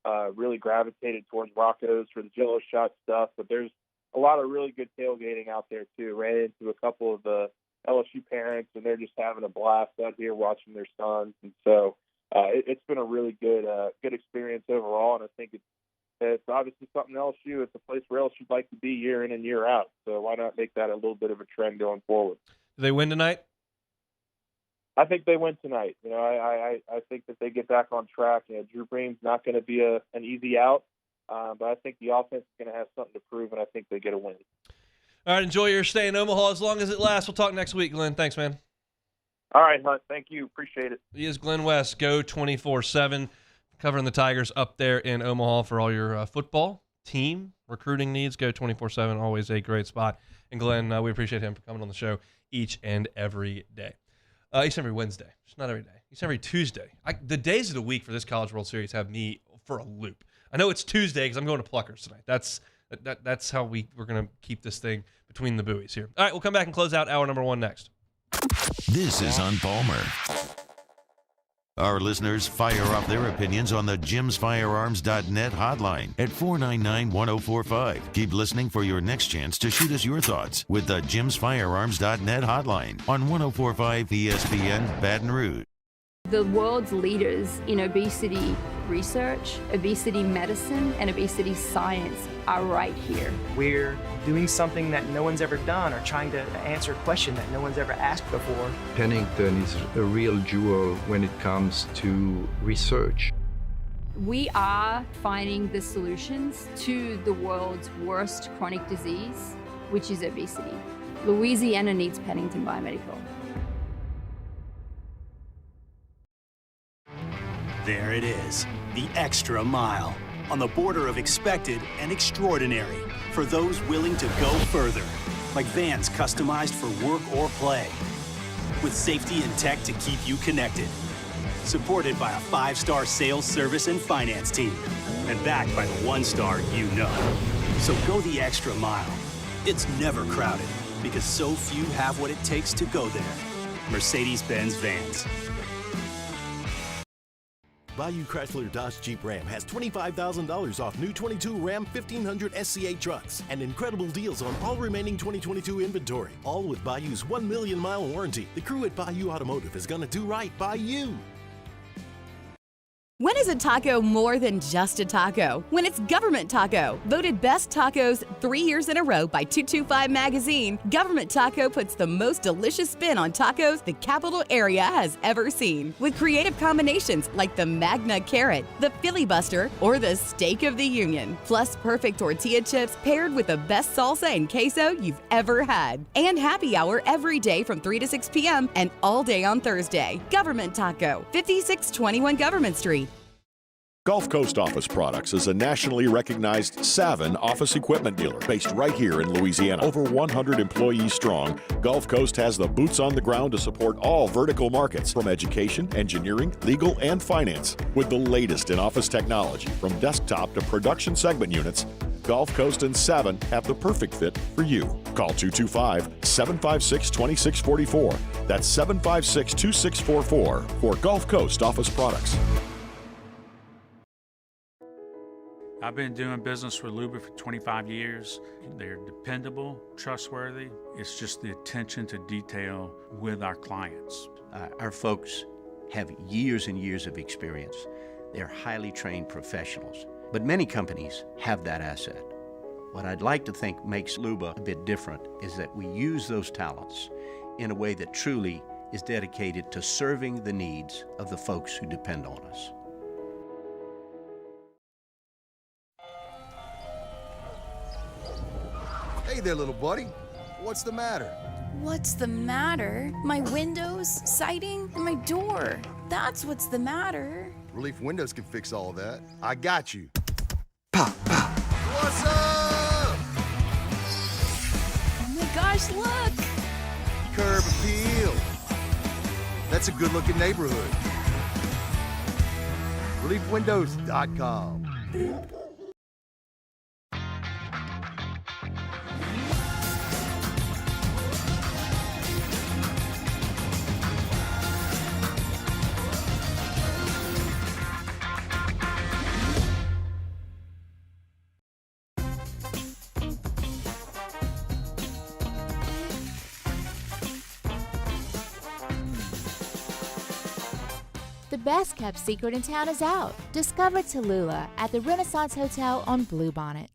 have really gravitated towards Rocco's for the Jello shot stuff, but there's a lot of really good tailgating out there too. Ran into a couple of the LSU parents, and they're just having a blast out here watching their sons. And so it's been a really good experience overall, and I think it's obviously something LSU. It's a place where LSU would like to be year in and year out. So why not make that a little bit of a trend going forward? Do they win tonight? I think they win tonight. I think that they get back on track. Drew Bream's not going to be an easy out, but I think the offense is going to have something to prove, and I think they get a win. All right, enjoy your stay in Omaha as long as it lasts. We'll talk next week, Glenn. Thanks, man. All right, Hunt. Thank you. Appreciate it. He is Glenn West, Go 24/7, covering the Tigers up there in Omaha for all your football, team, recruiting needs. Go 24/7, always a great spot. And Glenn, we appreciate him for coming on the show each and every day. Each and every Wednesday. Just not every day. Each and every Tuesday. The days of the week for this College World Series have me for a loop. I know it's Tuesday because I'm going to Pluckers tonight. That's how we're going to keep this thing between the buoys here. All right, we'll come back and close out hour number 1 next. This is On Palmer. Our listeners fire off their opinions on the jimsfirearms.net hotline at 499-1045. Keep listening for your next chance to shoot us your thoughts with the jimsfirearms.net hotline on 1045 ESPN Baton Rouge. The world's leaders in obesity research, obesity medicine, and obesity science are right here. We're doing something that no one's ever done or trying to answer a question that no one's ever asked before. Pennington is a real jewel when it comes to research. We are finding the solutions to the world's worst chronic disease, which is obesity. Louisiana needs Pennington Biomedical. There it is, the extra mile, on the border of expected and extraordinary for those willing to go further, like vans customized for work or play, with safety and tech to keep you connected, supported by a 5-star sales, service, and finance team, and backed by the 1-star you know. So go the extra mile. It's never crowded, because so few have what it takes to go there. Mercedes-Benz Vans. Bayou Chrysler Dodge Jeep Ram has $25,000 off new 22 Ram 1500 SCA trucks and incredible deals on all remaining 2022 inventory, all with Bayou's 1 million mile warranty. The crew at Bayou Automotive is going to do right by you. When is a taco more than just a taco? When it's Government Taco. Voted best tacos 3 years in a row by 225 Magazine, Government Taco puts the most delicious spin on tacos the capital area has ever seen. With creative combinations like the Magna Carrot, the Filibuster, or the Steak of the Union. Plus perfect tortilla chips paired with the best salsa and queso you've ever had. And happy hour every day from 3 to 6 p.m. and all day on Thursday. Government Taco, 5621 Government Street. Gulf Coast Office Products is a nationally recognized Savin office equipment dealer based right here in Louisiana. Over 100 employees strong, Gulf Coast has the boots on the ground to support all vertical markets, from education, engineering, legal, and finance. With the latest in office technology, from desktop to production segment units, Gulf Coast and Savin have the perfect fit for you. Call 225-756-2644. That's 756-2644 for Gulf Coast Office Products. I've been doing business with Luba for 25 years. They're dependable, trustworthy. It's just the attention to detail with our clients. Our folks have years and years of experience. They're highly trained professionals. But many companies have that asset. What I'd like to think makes Luba a bit different is that we use those talents in a way that truly is dedicated to serving the needs of the folks who depend on us. Hey there, little buddy. What's the matter? What's the matter? My windows, siding, and my door. That's what's the matter. Relief Windows can fix all of that. I got you. Pop, pop. What's up? Oh my gosh, look! Curb appeal. That's a good-looking neighborhood. ReliefWindows.com. The best kept secret in town is out. Discover Tallulah at the Renaissance Hotel on Bluebonnet.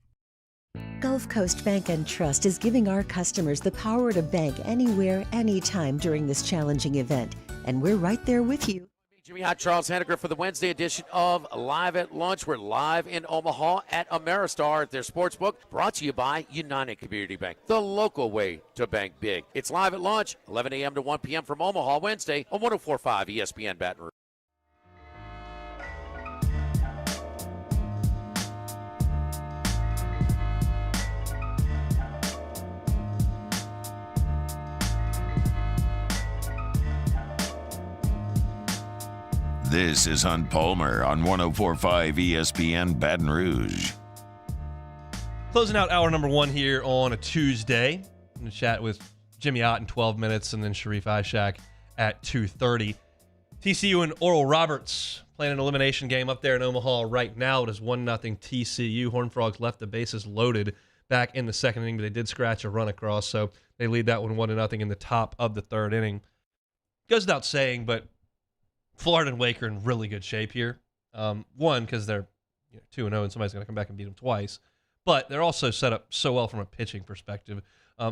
Gulf Coast Bank and Trust is giving our customers the power to bank anywhere, anytime during this challenging event. And we're right there with you. Jimmy Hot, Charles Henniger for the Wednesday edition of Live at Lunch. We're live in Omaha at Ameristar at their sportsbook, brought to you by United Community Bank, the local way to bank big. It's Live at Lunch, 11 a.m. to 1 p.m. from Omaha Wednesday on 104.5 ESPN Baton Rouge. This is Hunt Palmer on 104.5 ESPN Baton Rouge. Closing out hour number one here on a Tuesday. I'm going to chat with Jimmy Ott in 12 minutes and then Sharif Ishak at 2:30. TCU and Oral Roberts playing an elimination game up there in Omaha right now. It is 1-0 TCU. Horned Frogs left the bases loaded back in the second inning, but they did scratch a run across, so they lead that one 1-0 in the top of the third inning. Goes without saying, but Florida and Wake are in really good shape here. One, because they're 2-0 and somebody's going to come back and beat them twice. But they're also set up so well from a pitching perspective.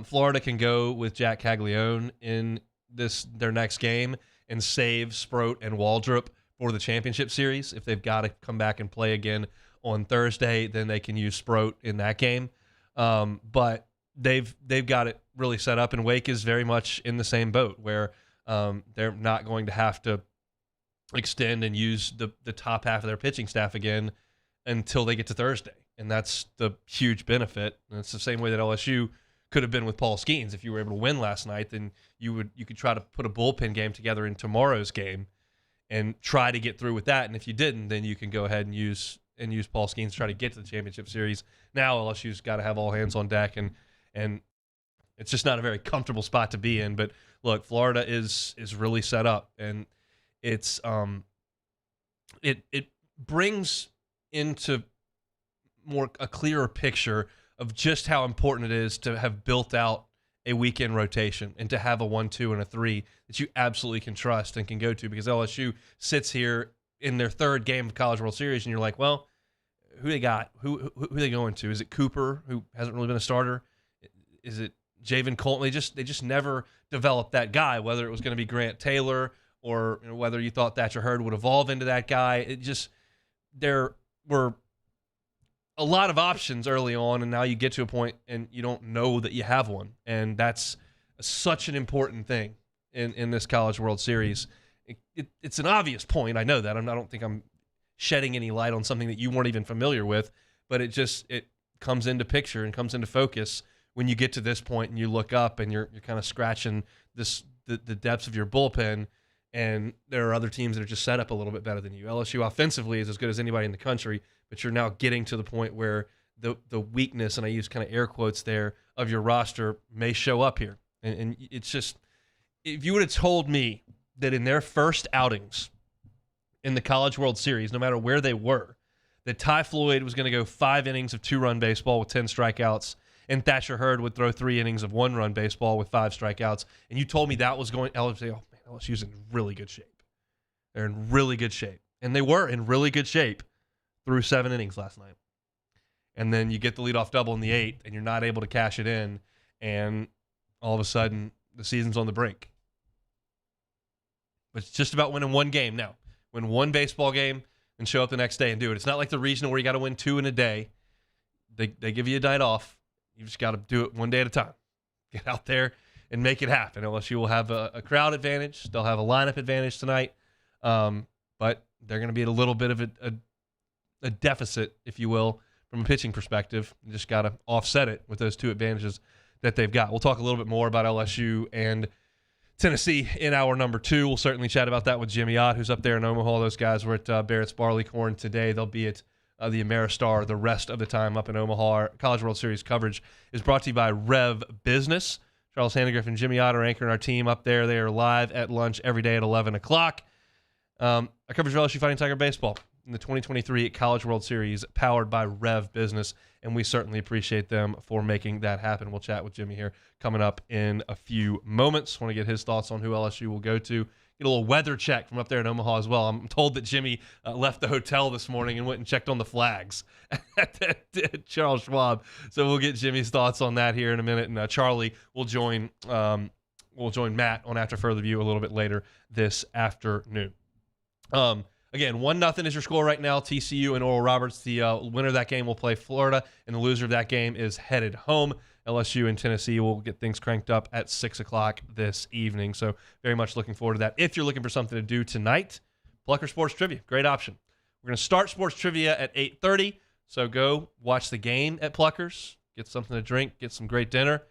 Florida can go with Jack Caglione in their next game and save Sproat and Waldrop for the championship series. If they've got to come back and play again on Thursday, then they can use Sproat in that game. But they've got it really set up, and Wake is very much in the same boat where they're not going to have to extend and use the top half of their pitching staff again until they get to Thursday. And that's the huge benefit. And it's the same way that LSU could have been with Paul Skeens. If you were able to win last night, then you could try to put a bullpen game together in tomorrow's game and try to get through with that. And if you didn't, then you can go ahead and use Paul Skeens to try to get to the championship series. Now LSU's got to have all hands on deck, and it's just not a very comfortable spot to be in. But look, Florida is really set up, and it's it brings into a clearer picture of just how important it is to have built out a weekend rotation and to have a 1, 2, and a 3 that you absolutely can trust and can go to, because LSU sits here in their third game of College World Series and you're like, well, who they got? Who are they going to? Is it Cooper, who hasn't really been a starter? Is it Javen Colton? They just never developed that guy, whether it was going to be Grant Taylor or whether you thought Thatcher Hurd would evolve into that guy. There were a lot of options early on, and now you get to a point and you don't know that you have one. And that's such an important thing in this College World Series. It's an obvious point. I know that. I don't think I'm shedding any light on something that you weren't even familiar with, but it comes into picture and comes into focus when you get to this point and you look up and you're kind of scratching the depths of your bullpen, and there are other teams that are just set up a little bit better than you. LSU offensively is as good as anybody in the country, but you're now getting to the point where the weakness, and I use kind of air quotes there, of your roster may show up here. And it's just, if you would have told me that in their first outings in the College World Series, no matter where they were, that Ty Floyd was going to go 5 innings of 2-run baseball with 10 strikeouts, and Thatcher Hurd would throw 3 innings of 1-run baseball with 5 strikeouts, and you told me that was going, I would say, oh man, LSU's in really good shape. They're in really good shape. And they were in really good shape through 7 innings last night. And then you get the leadoff double in the 8th, and you're not able to cash it in, and all of a sudden the season's on the brink. But it's just about winning one game now. Win one baseball game and show up the next day and do it. It's not like the regional where you got to win 2 in a day. They give you a night off. You just got to do it one day at a time. Get out there and make it happen. LSU will have a crowd advantage. They'll have a lineup advantage tonight. But they're going to be at a little bit of a deficit, if you will, from a pitching perspective. You just got to offset it with those 2 advantages that they've got. We'll talk a little bit more about LSU and Tennessee in hour number 2. We'll certainly chat about that with Jimmy Ott, who's up there in Omaha. Those guys were at Barrett's Barleycorn today. They'll be at the Ameristar the rest of the time up in Omaha. Our College World Series coverage is brought to you by Rev Business. Charles Handegriff and Jimmy Ott are anchoring our team up there. They are live at lunch every day at 11 o'clock. Our coverage of LSU Fighting Tiger Baseball in the 2023 College World Series, powered by Rev Business, and we certainly appreciate them for making that happen. We'll chat with Jimmy here coming up in a few moments. Want to get his thoughts on who LSU will go to. Get a little weather check from up there in Omaha as well. I'm told that Jimmy left the hotel this morning and went and checked on the flags at Charles Schwab. So we'll get Jimmy's thoughts on that here in a minute, and Charlie will join Matt on After Further View a little bit later this afternoon. Again, 1-0 is your score right now. TCU and Oral Roberts. The winner of that game will play Florida, and the loser of that game is headed home. LSU and Tennessee will get things cranked up at 6 o'clock this evening. So very much looking forward to that. If you're looking for something to do tonight, Plucker Sports Trivia, great option. We're going to start Sports Trivia at 8:30. So go watch the game at Pluckers, get something to drink, get some great dinner,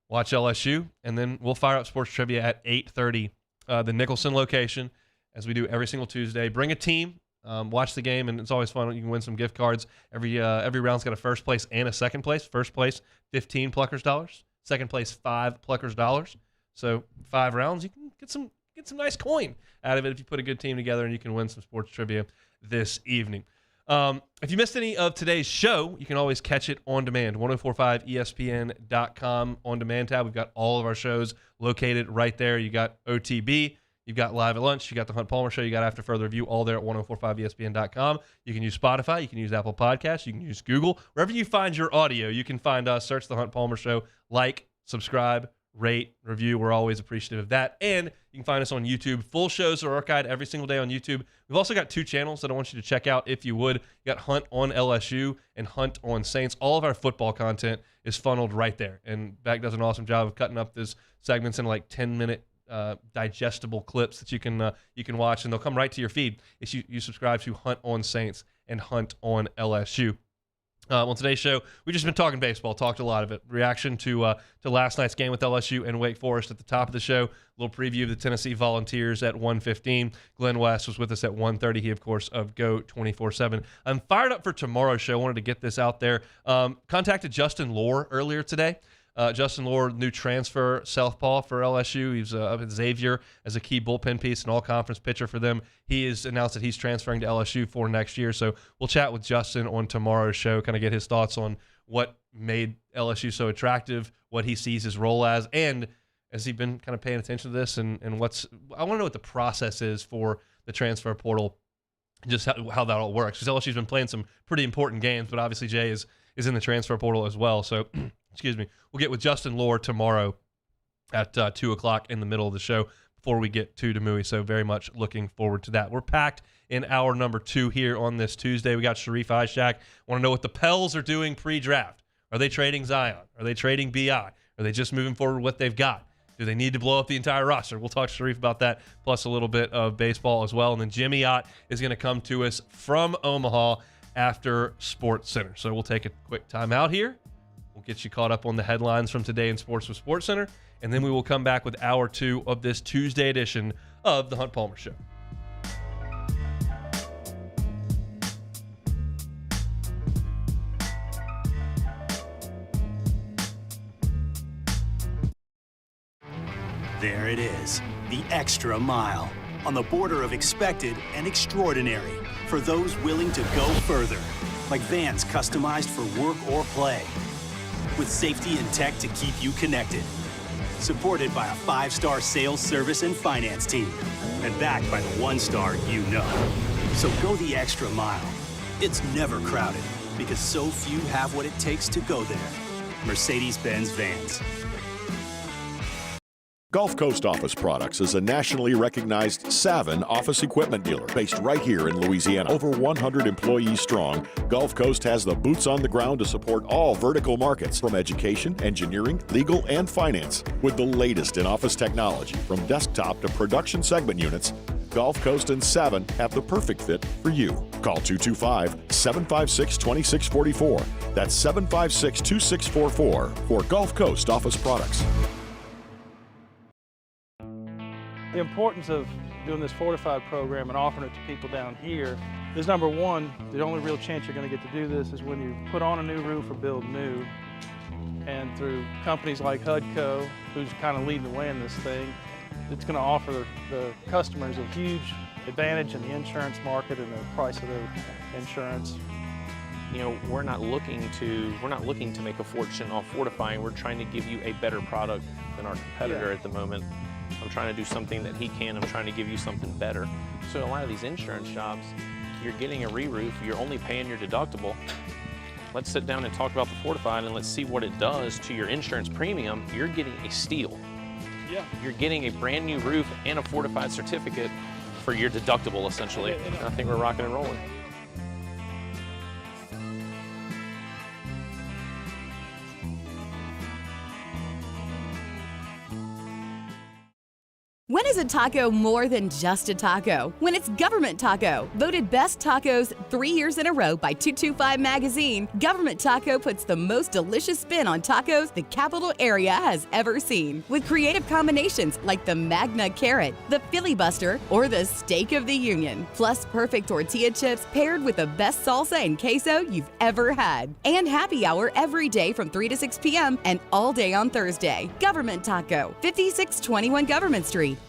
watch LSU, and then we'll fire up Sports Trivia at 8:30, the Nicholson location, as we do every single Tuesday. Bring a team, watch the game, and it's always fun. You can win some gift cards. Every round's got a first place and a second place. First place, $15 Pluckers dollars. Second place, $5 Pluckers dollars. So 5 rounds, you can get some nice coin out of it if you put a good team together, and you can win some sports trivia this evening. If you missed any of today's show, you can always catch it on demand. 1045ESPN.com on demand tab. We've got all of our shows located right there. You got OTB. You've got Live at Lunch. You got the Hunt Palmer Show. You got After Further Review, all there at 1045ESPN.com. You can use Spotify. You can use Apple Podcasts. You can use Google. Wherever you find your audio, you can find us. Search the Hunt Palmer Show. Like, subscribe, rate, review. We're always appreciative of that. And you can find us on YouTube. Full shows are archived every single day on YouTube. We've also got 2 channels that I want you to check out if you would. You got Hunt on LSU and Hunt on Saints. All of our football content is funneled right there. And Beck does an awesome job of cutting up these segments in like 10-minute digestible clips that you can watch, and they'll come right to your feed if you subscribe to Hunt on Saints and Hunt on LSU. On today's show, we've just been talking baseball, talked a lot of it. Reaction to last night's game with LSU and Wake Forest at the top of the show. A little preview of the Tennessee Volunteers at 1:15. Glenn West was with us at 1:30. He, of course, of Go 24/7. I'm fired up for tomorrow's show. I wanted to get this out there. Contacted Justin Lohr earlier today. Justin Lohr, new transfer, southpaw for LSU. He's up at Xavier as a key bullpen piece, an all-conference pitcher for them. He has announced that he's transferring to LSU for next year. So we'll chat with Justin on tomorrow's show, kind of get his thoughts on what made LSU so attractive, what he sees his role as, and has he been kind of paying attention to this, and I want to know what the process is for the transfer portal, just how that all works. Because LSU's been playing some pretty important games, but obviously Jay is in the transfer portal as well. So excuse me. We'll get with Justin Lohr tomorrow at 2 o'clock in the middle of the show before we get to Demouy. So very much looking forward to that. We're packed in hour number 2 here on this Tuesday. We got Sharif Ishak. Want to know what the Pels are doing pre-draft. Are they trading Zion? Are they trading B.I.? Are they just moving forward with what they've got? Do they need to blow up the entire roster? We'll talk to Sharif about that, plus a little bit of baseball as well. And then Jimmy Ott is going to come to us from Omaha after SportsCenter. So we'll take a quick time out here. We'll get you caught up on the headlines from today in sports with SportsCenter, and then we will come back with hour 2 of this Tuesday edition of the Hunt Palmer Show. There it is, the extra mile, on the border of expected and extraordinary, for those willing to go further, like vans customized for work or play, with safety and tech to keep you connected, supported by a 5-star sales, service, and finance team, and backed by the 1-star you know. So go the extra mile. It's never crowded, because so few have what it takes to go there. Mercedes-Benz Vans. Gulf Coast Office Products is a nationally recognized Savin office equipment dealer based right here in Louisiana. Over 100 employees strong, Gulf Coast has the boots on the ground to support all vertical markets, from education, engineering, legal, and finance. With the latest in office technology, from desktop to production segment units, Gulf Coast and Savin have the perfect fit for you. Call 225-756-2644. That's 756-2644 for Gulf Coast Office Products. The importance of doing this fortified program and offering it to people down here is, number one, the only real chance you're going to get to do this is when you put on a new roof or build new. And through companies like HUDCO, who's kind of leading the way in this thing, it's going to offer the customers a huge advantage in the insurance market and the price of their insurance. You know, we're not looking to make a fortune off fortifying. We're trying to give you a better product than our competitor at the moment. I'm trying to do something that he can. I'm trying to give you something better. So a lot of these insurance shops, you're getting a re-roof, you're only paying your deductible. Let's sit down and talk about the fortified, and let's see what it does to your insurance premium. You're getting a steal. Yeah. You're getting a brand new roof and a fortified certificate for your deductible, essentially. I think we're rocking and rolling. When is a taco more than just a taco? When it's Government Taco. Voted best tacos 3 years in a row by 225 Magazine, Government Taco puts the most delicious spin on tacos the capital area has ever seen. With creative combinations like the Magna Carrot, the Filibuster, or the Steak of the Union. Plus perfect tortilla chips paired with the best salsa and queso you've ever had. And happy hour every day from 3 to 6 p.m. and all day on Thursday. Government Taco, 5621 Government Street.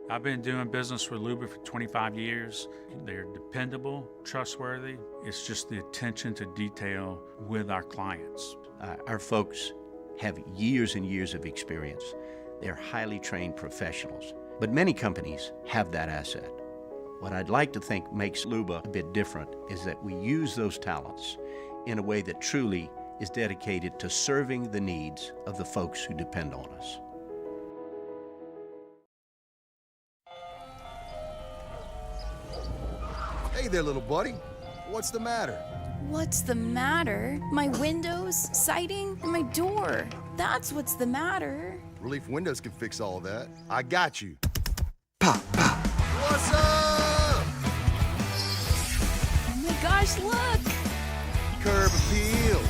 I've been doing business with Luba for 25 years. They're dependable, trustworthy. It's just the attention to detail with our clients. Our folks have years and years of experience. They're highly trained professionals, but many companies have that asset. What I'd like to think makes Luba a bit different is that we use those talents in a way that truly is dedicated to serving the needs of the folks who depend on us. Hey there, little buddy. What's the matter? What's the matter? My windows, siding, and my door. That's what's the matter. Relief Windows can fix all that. I got you. Pop, pop. What's up? Oh my gosh, look! Curb appeal.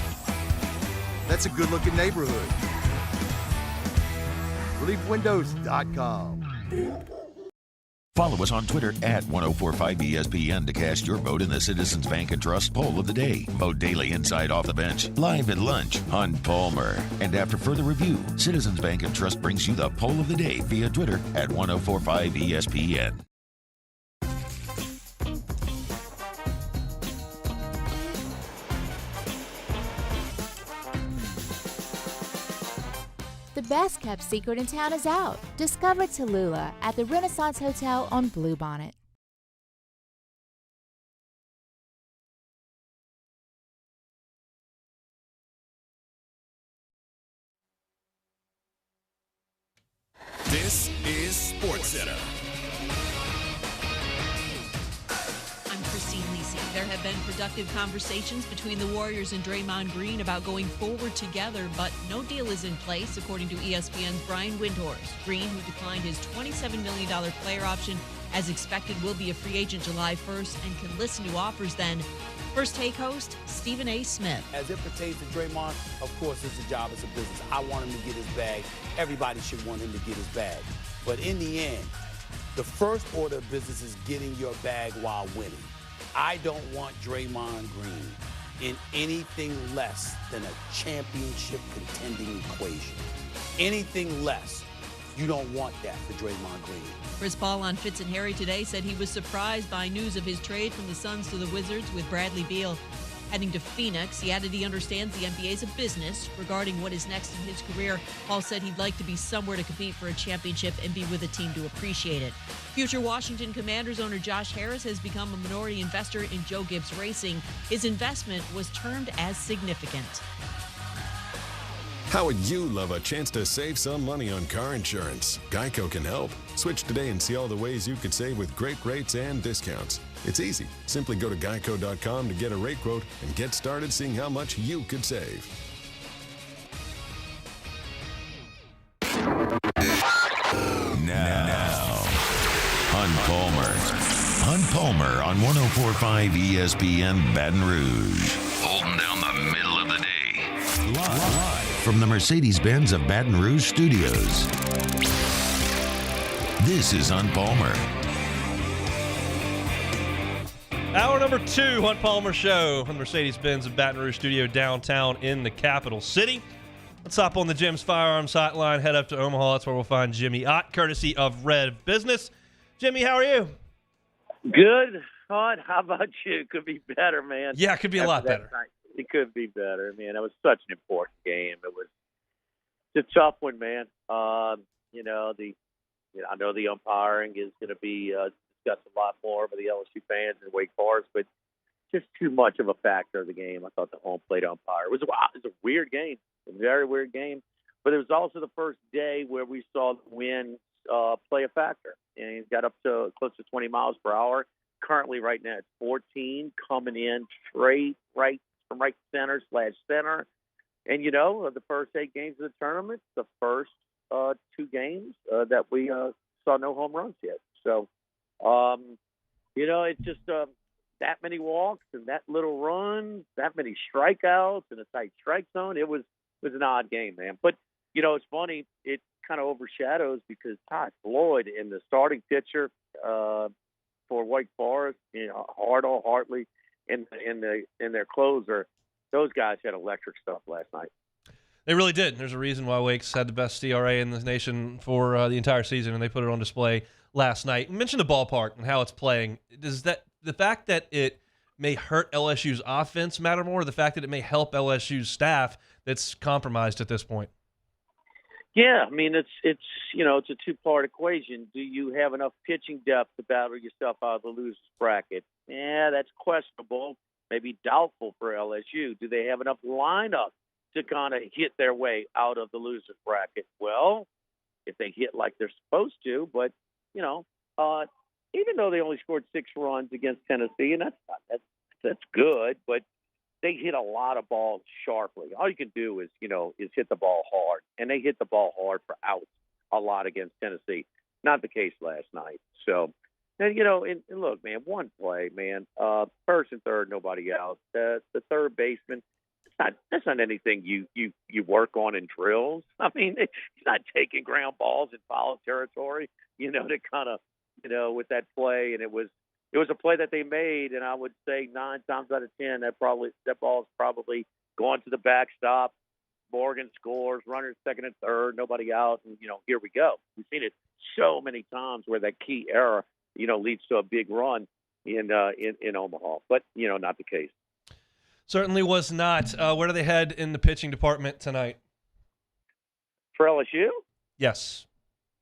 That's a good-looking neighborhood. ReliefWindows.com. Follow us on Twitter at 1045ESPN to cast your vote in the Citizens Bank and Trust Poll of the Day. Vote daily inside Off the Bench, live at lunch, Hunt Palmer. And after further review, Citizens Bank and Trust brings you the Poll of the Day via Twitter at 1045ESPN. The best kept secret in town is out. Discover Tallulah at the Renaissance Hotel on Bluebonnet. This is SportsCenter. I'm Christine Lisi. There's have been productive conversations between the Warriors and Draymond Green about going forward together, but no deal is in place, according to ESPN's Brian Windhorst. Green, who declined his $27 million player option, as expected, will be a free agent July 1st and can listen to offers then. First Take host, Stephen A. Smith. As it pertains to Draymond, of course, it's a job, it's a business. I want him to get his bag. Everybody should want him to get his bag. But in the end, the first order of business is getting your bag while winning. I don't want Draymond Green in anything less than a championship contending equation. Anything less, you don't want that for Draymond Green. Chris Paul on Fitz and Harry today said he was surprised by news of his trade from the Suns to the Wizards with Bradley Beal. Heading to Phoenix, he added he understands the NBA is a business. Regarding what is next in his career, Paul said he'd like to be somewhere to compete for a championship and be with a team to appreciate it. Future Washington Commanders owner Josh Harris has become a minority investor in Joe Gibbs Racing. His investment was termed as significant. How would you love a chance to save some money on car insurance? Geico can help. Switch today and see all the ways you could save with great rates and discounts. It's easy. Simply go to geico.com to get a rate quote and get started seeing how much you could save. Now, Hunt Palmer on 104.5 ESPN Baton Rouge. Holding down the middle of the day. Live from the Mercedes-Benz of Baton Rouge Studios. This is Hunt Palmer. Hour number 2, Hunt Palmer Show on the Mercedes-Benz of Baton Rouge Studio downtown in the capital city. Let's hop on the Jim's Firearms Hotline, head up to Omaha. That's where we'll find Jimmy Ott, courtesy of Red Business. Jimmy, how are you? Good, Hunt. How about you? Could be better, man. Yeah, it could be a lot better. It could be better, man. It was such an important game. It was a tough one, man. I know the umpiring is going to be discussed a lot more by the LSU fans in Wake Forest, but just too much of a factor of the game. I thought the home plate umpire was a weird game, a very weird game. But it was also the first day where we saw the wind play a factor, and it got up to close to 20 miles per hour. Currently, right now, it's 14 coming in straight right from right center/center. And, the first 8 games of the tournament, the first 2 games that we saw no home runs yet. So, it's just that many walks and that little run, that many strikeouts and a tight strike zone. It was an odd game, man. But, it's funny. It kind of overshadows because Todd Floyd and the starting pitcher for Wake Forest, Hardall, Hartley, and their closer, those guys had electric stuff last night. They really did. There's a reason why Wake's had the best CRA in the nation for the entire season, and they put it on display last night. You mentioned the ballpark and how it's playing. Does the fact that it may hurt LSU's offense matter more, or the fact that it may help LSU's staff that's compromised at this point? Yeah, I mean it's a 2-part equation. Do you have enough pitching depth to battle yourself out of the losers bracket? Yeah, that's questionable, maybe doubtful for LSU. Do they have enough lineup to kind of hit their way out of the losers bracket? Well, if they hit like they're supposed to, but even though they only scored 6 runs against Tennessee, and that's good, but they hit a lot of balls sharply. All you can do is hit the ball hard, and they hit the ball hard for outs a lot against Tennessee. Not the case last night. So, and look, man, one play, man, first and third, nobody out. The third baseman, that's not anything you work on in drills. I mean, he's not taking ground balls in foul territory, to kind of, with that play. And it was a play that they made, and I would say 9 times out of 10, that ball's probably gone to the backstop. Morgan scores, runners second and third, nobody out, and here we go. We've seen it so many times where that key error, leads to a big run in Omaha, but not the case. Certainly was not. Where do they head in the pitching department tonight? For LSU? Yes.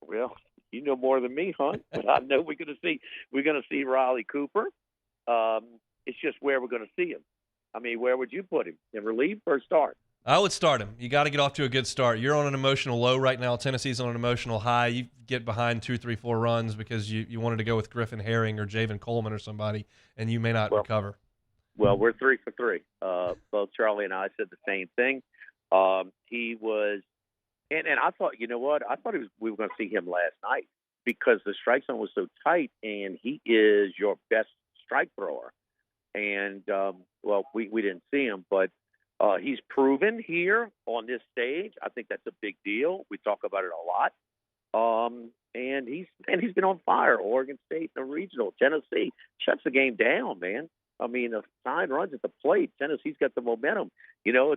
Well, you know more than me, Hunt, but I know we're going to see Riley Cooper. It's just where we're going to see him. I mean, where would you put him? In relief or start? I would start him. You got to get off to a good start. You're on an emotional low right now. Tennessee's on an emotional high. You get behind 2, 3, 4 runs because you wanted to go with Griffin Herring or Javen Coleman or somebody, and you may not recover. Well, we're 3 for 3. Both Charlie and I said the same thing. He was, and I thought, you know what? I thought we were going to see him last night because the strike zone was so tight, and he is your best strike thrower. And, well, we didn't see him, but he's proven here on this stage. I think that's a big deal. We talk about it a lot. And he's been on fire. Oregon State, the regional, Tennessee shuts the game down, man. I mean, the sign runs at the plate. Tennessee's got the momentum. You know,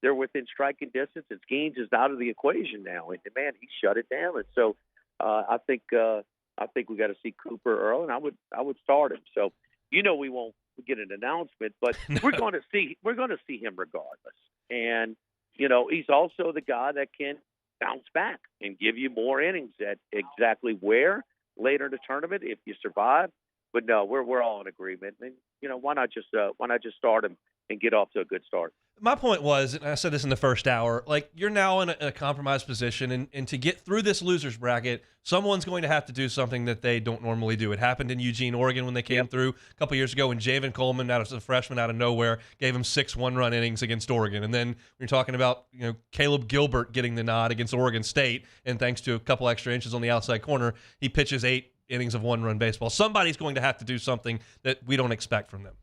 they're within striking distance. It's Gaines is out of the equation now, and man, he shut it down. And so, I think we got to see Cooper early, and I would start him. So, you know, we won't get an announcement, but we're going to see him regardless. And you know, he's also the guy that can bounce back and give you more innings at exactly where later in the tournament if you survive. But no, we're all in agreement. And you know, why not just start him and get off to a good start? My point was, and I said this in the first hour, like you're now in a compromised position, and to get through this losers bracket, someone's going to have to do something that they don't normally do. It happened in Eugene, Oregon when they came through a couple years ago when Javen Coleman, out of a freshman out of nowhere, gave him 6 one-run innings against Oregon. And then you're talking about, you know, Caleb Gilbert getting the nod against Oregon State, and thanks to a couple extra inches on the outside corner, he pitches 8 innings of one-run baseball. Somebody's going to have to do something that we don't expect from them.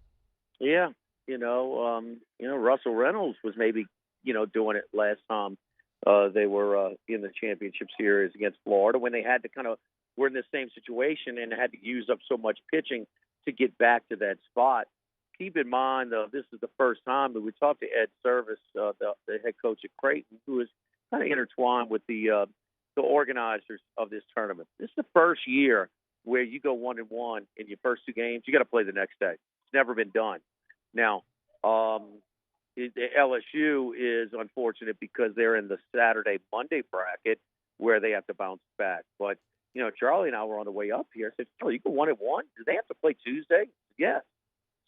Yeah. You know, Russell Reynolds was maybe, you know, doing it last time they were in the championship series against Florida when they had to were in the same situation and had to use up so much pitching to get back to that spot. Keep in mind, though, this is the first time that we talked to Ed Service, the head coach at Creighton, who is kind of intertwined with the organizers of this tournament. This is the first year where you go 1-1 in your first 2 games. You got to play the next day. It's never been done. Now, LSU is unfortunate because they're in the Saturday-Monday bracket where they have to bounce back. But, you know, Charlie and I were on the way up here. I said, Charlie, you go 1-1? Do they have to play Tuesday? Yes.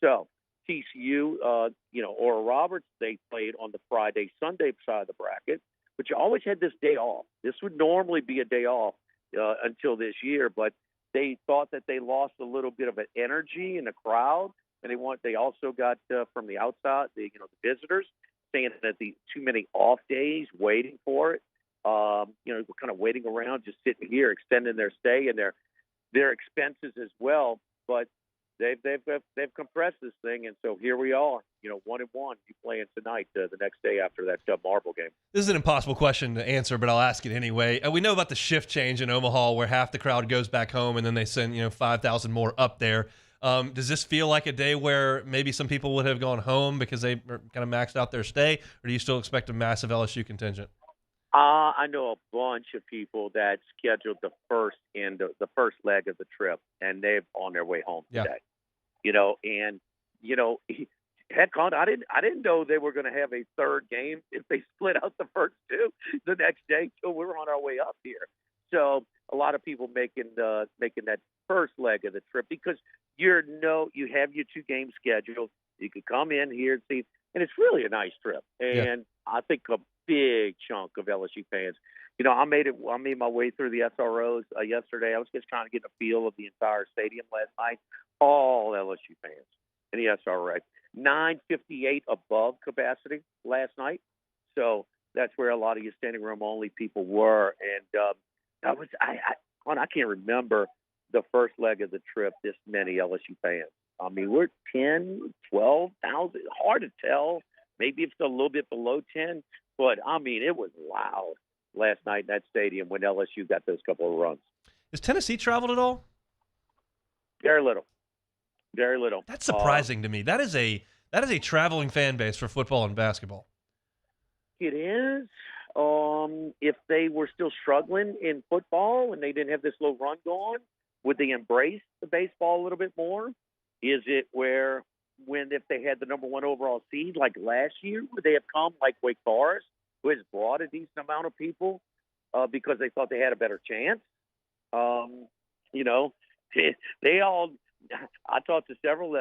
So, TCU, you know, Oral Roberts, they played on the Friday-Sunday side of the bracket. But you always had this day off. This would normally be a day off until this year. But they thought that they lost a little bit of an energy in the crowd. And they also got from the outside, the visitors, saying that the too many off days waiting for it. You know, we're kind of waiting around, just sitting here, extending their stay and their expenses as well. But they've compressed this thing, and so here we are. You know, 1-1. You playing tonight, the next day after that Marble game. This is an impossible question to answer, but I'll ask it anyway. We know about the shift change in Omaha, where half the crowd goes back home, and then they send 5,000 more up there. Does this feel like a day where maybe some people would have gone home because they kind of maxed out their stay, or do you still expect a massive LSU contingent? I know a bunch of people that scheduled the first leg of the trip, and they're on their way home today. You know, and you know, heck, I didn't know they were going to have a third game if they split out the first 2 the next day. So we were on our way up here. So a lot of people making that first leg of the trip because you have your 2 games scheduled. You could come in here and see, and it's really a nice trip. And I think a big chunk of LSU fans. You know, I made my way through the SROs yesterday. I was just trying to get a feel of the entire stadium last night. All LSU fans in the SRO. 958 above capacity last night. So that's where a lot of your standing room only people were. And I can't remember the first leg of the trip, this many LSU fans. I mean, we're 10, 12,000. Hard to tell. Maybe it's a little bit below 10. But, I mean, it was loud last night in that stadium when LSU got those couple of runs. Has Tennessee traveled at all? Very little. Very little. That's surprising to me. That is a traveling fan base for football and basketball. It is. If they were still struggling in football and they didn't have this little run going, would they embrace the baseball a little bit more? Is it where if they had the number 1 overall seed like last year, would they have come like Wake Forest, who has brought a decent amount of people because they thought they had a better chance? You know, I talked to several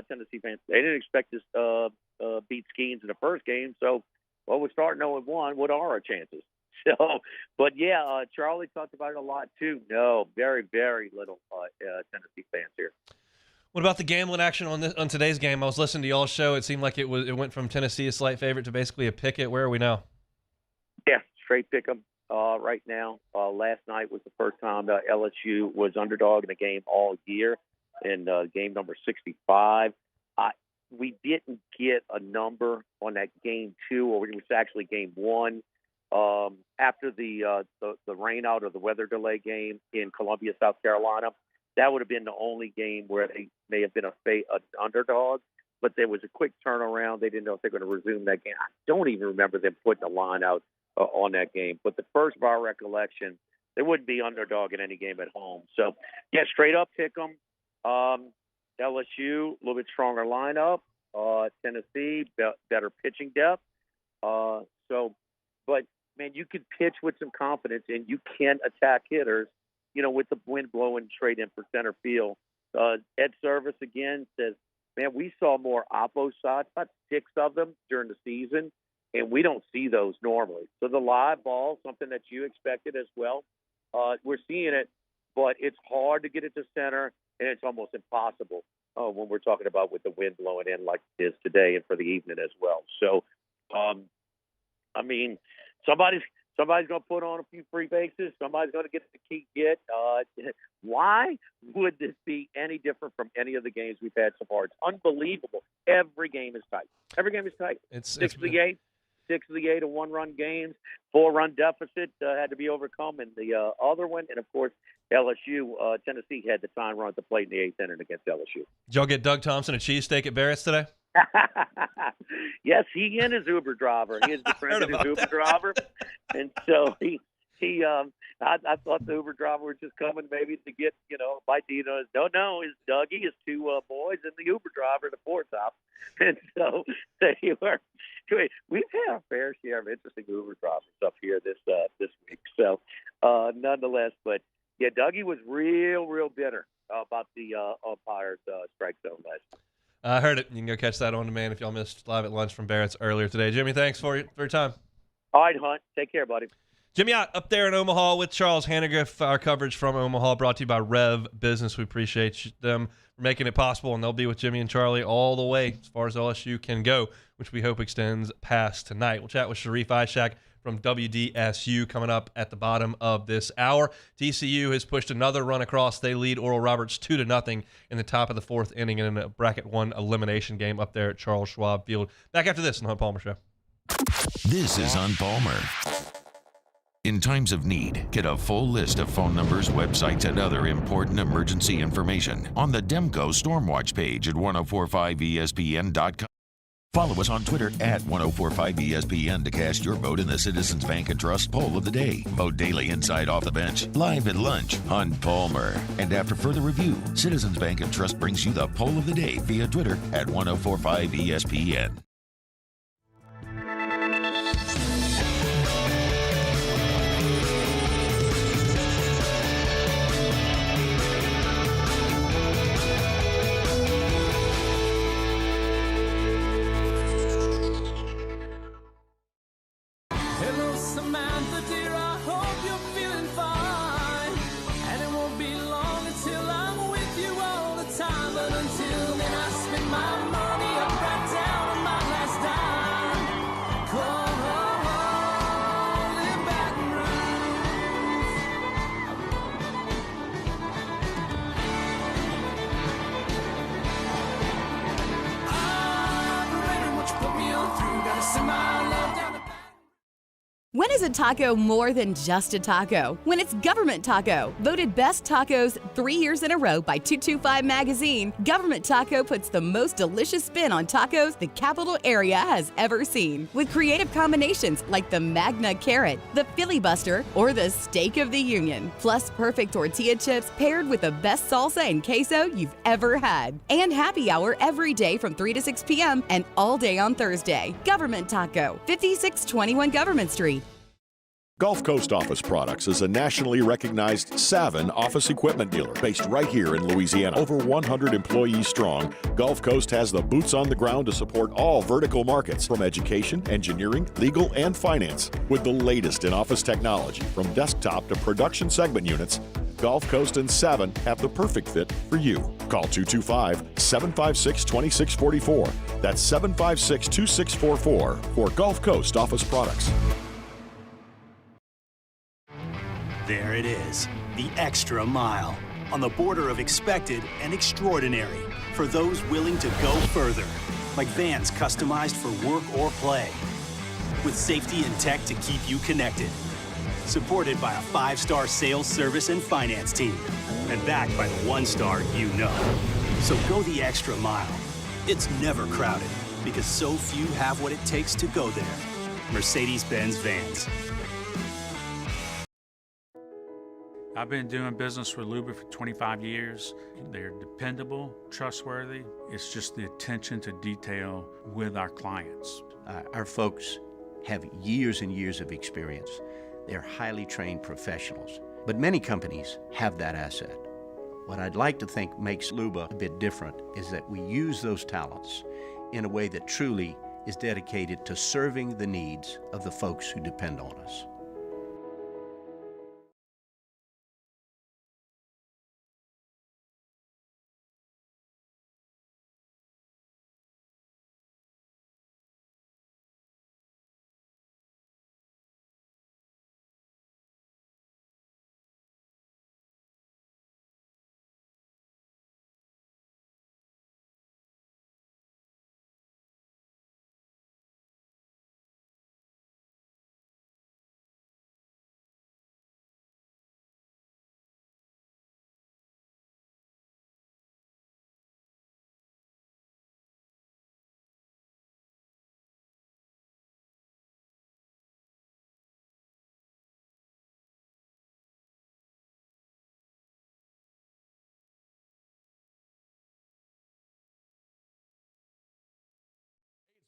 Tennessee fans. They didn't expect us beat Skeens in the first game, so we're starting 0-1. What are our chances? So, but yeah, Charlie talked about it a lot too. No, very, very little Tennessee fans here. What about the gambling action on today's game? I was listening to y'all's show. It seemed like it went from Tennessee a slight favorite to basically a pick it. Where are we now? Yeah, straight pick 'em right now. Last night was the first time LSU was underdog in a game all year, in game number 65. We didn't get a number on that game 2, or it was actually game 1. After the rain out or the weather delay game in Columbia, South Carolina, that would have been the only game where they may have been an underdog, but there was a quick turnaround. They didn't know if they're going to resume that game. I don't even remember them putting a line out on that game. But the first of our recollection, they wouldn't be underdog in any game at home. So, yeah, straight up pick them. LSU, a little bit stronger lineup. Tennessee, better pitching depth. But, man, you can pitch with some confidence, and you can attack hitters, with the wind blowing straight in for center field. Ed Service, again, says, man, we saw more oppo shots, about 6 of them during the season, and we don't see those normally. So the live ball, something that you expected as well, we're seeing it, but it's hard to get it to center, and it's almost impossible when we're talking about with the wind blowing in like it is today and for the evening as well. So, somebody's going to put on a few free bases. Somebody's going to get the key hit. Why would this be any different from any of the games we've had so far? It's unbelievable. Every game is tight. It's 6 of the 8. 6 of the 8 are one-run games. 4-run deficit had to be overcome in the other one. And, of course, LSU, Tennessee had the time run at the plate in the 8th inning against LSU. Did y'all get Doug Thompson a cheesesteak at Barrett's today? Yes, he and his Uber driver. He has befriended his Uber driver. And so I thought the Uber driver was just coming maybe to get, a bite to eat. No, it's Dougie, his 2 boys, and the Uber driver, the 4-top. And so we've had our fair share of interesting Uber drivers up here this week. So nonetheless, but yeah, Dougie was real bitter about the umpire's strike zone last night. I heard it. You can go catch that on demand if y'all missed Live at Lunch from Barrett's earlier today. Jimmy, thanks for your time. All right, Hunt. Take care, buddy. Jimmy out up there in Omaha with Charles Hannegriff. Our coverage from Omaha brought to you by Rev Business. We appreciate them for making it possible, and they'll be with Jimmy and Charlie all the way as far as LSU can go, which we hope extends past tonight. We'll chat with Sharif Ishak from WDSU coming up at the bottom of this hour. TCU has pushed another run across. They lead Oral Roberts 2-0 in the top of the 4th inning in a bracket 1 elimination game up there at Charles Schwab Field. Back after this on the Hunt Palmer Show. This is Hunt Palmer. In times of need, get a full list of phone numbers, websites, and other important emergency information on the Demco Stormwatch page at 1045ESPN.com. Follow us on Twitter at 1045ESPN to cast your vote in the Citizens Bank and Trust Poll of the Day. Vote daily inside Off the Bench, Live at Lunch, Hunt Palmer. And after further review, Citizens Bank and Trust brings you the Poll of the Day via Twitter at 1045ESPN. When is a taco more than just a taco? When it's Government Taco. Voted best tacos 3 years in a row by 225 Magazine, Government Taco puts the most delicious spin on tacos the capital area has ever seen. With creative combinations like the Magna Carrot, the Filibuster, or the Steak of the Union. Plus perfect tortilla chips paired with the best salsa and queso you've ever had. And happy hour every day from 3 to 6 p.m. and all day on Thursday. Government Taco, 5621 Government Street. Gulf Coast Office Products is a nationally recognized Savin office equipment dealer based right here in Louisiana. Over 100 employees strong, Gulf Coast has the boots on the ground to support all vertical markets, from education, engineering, legal, and finance. With the latest in office technology, from desktop to production segment units, Gulf Coast and Savin have the perfect fit for you. Call 225-756-2644. That's 756-2644 for Gulf Coast Office Products. There it is, the extra mile. On the border of expected and extraordinary for those willing to go further. Like vans customized for work or play. With safety and tech to keep you connected. Supported by a 5-star sales, service, and finance team. And backed by the 1-star you know. So go the extra mile. It's never crowded because so few have what it takes to go there. Mercedes-Benz Vans. I've been doing business with Luba for 25 years. They're dependable, trustworthy. It's just the attention to detail with our clients. Our folks have years and years of experience. They're highly trained professionals. But many companies have that asset. What I'd like to think makes Luba a bit different is that we use those talents in a way that truly is dedicated to serving the needs of the folks who depend on us.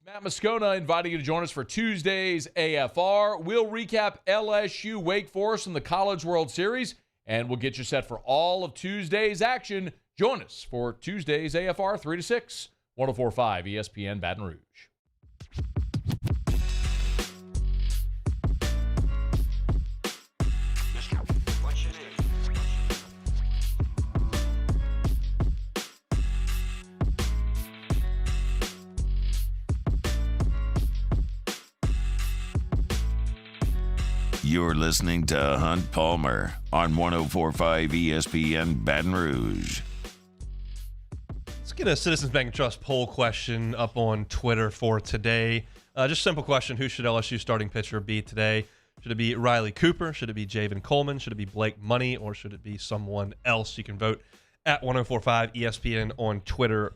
Matt Moscona inviting you to join us for Tuesday's AFR. We'll recap LSU-Wake Forest in the College World Series, and we'll get you set for all of Tuesday's action. Join us for Tuesday's AFR 3 to 6, 104.5 ESPN Baton Rouge. You're listening to Hunt Palmer on 104.5 ESPN Baton Rouge. Let's get a Citizens Bank and Trust poll question up on Twitter for today. Just a simple question. Who should LSU starting pitcher be today? Should it be Riley Cooper? Should it be Javen Coleman? Should it be Blake Money? Or should it be someone else? You can vote at 104.5 ESPN on Twitter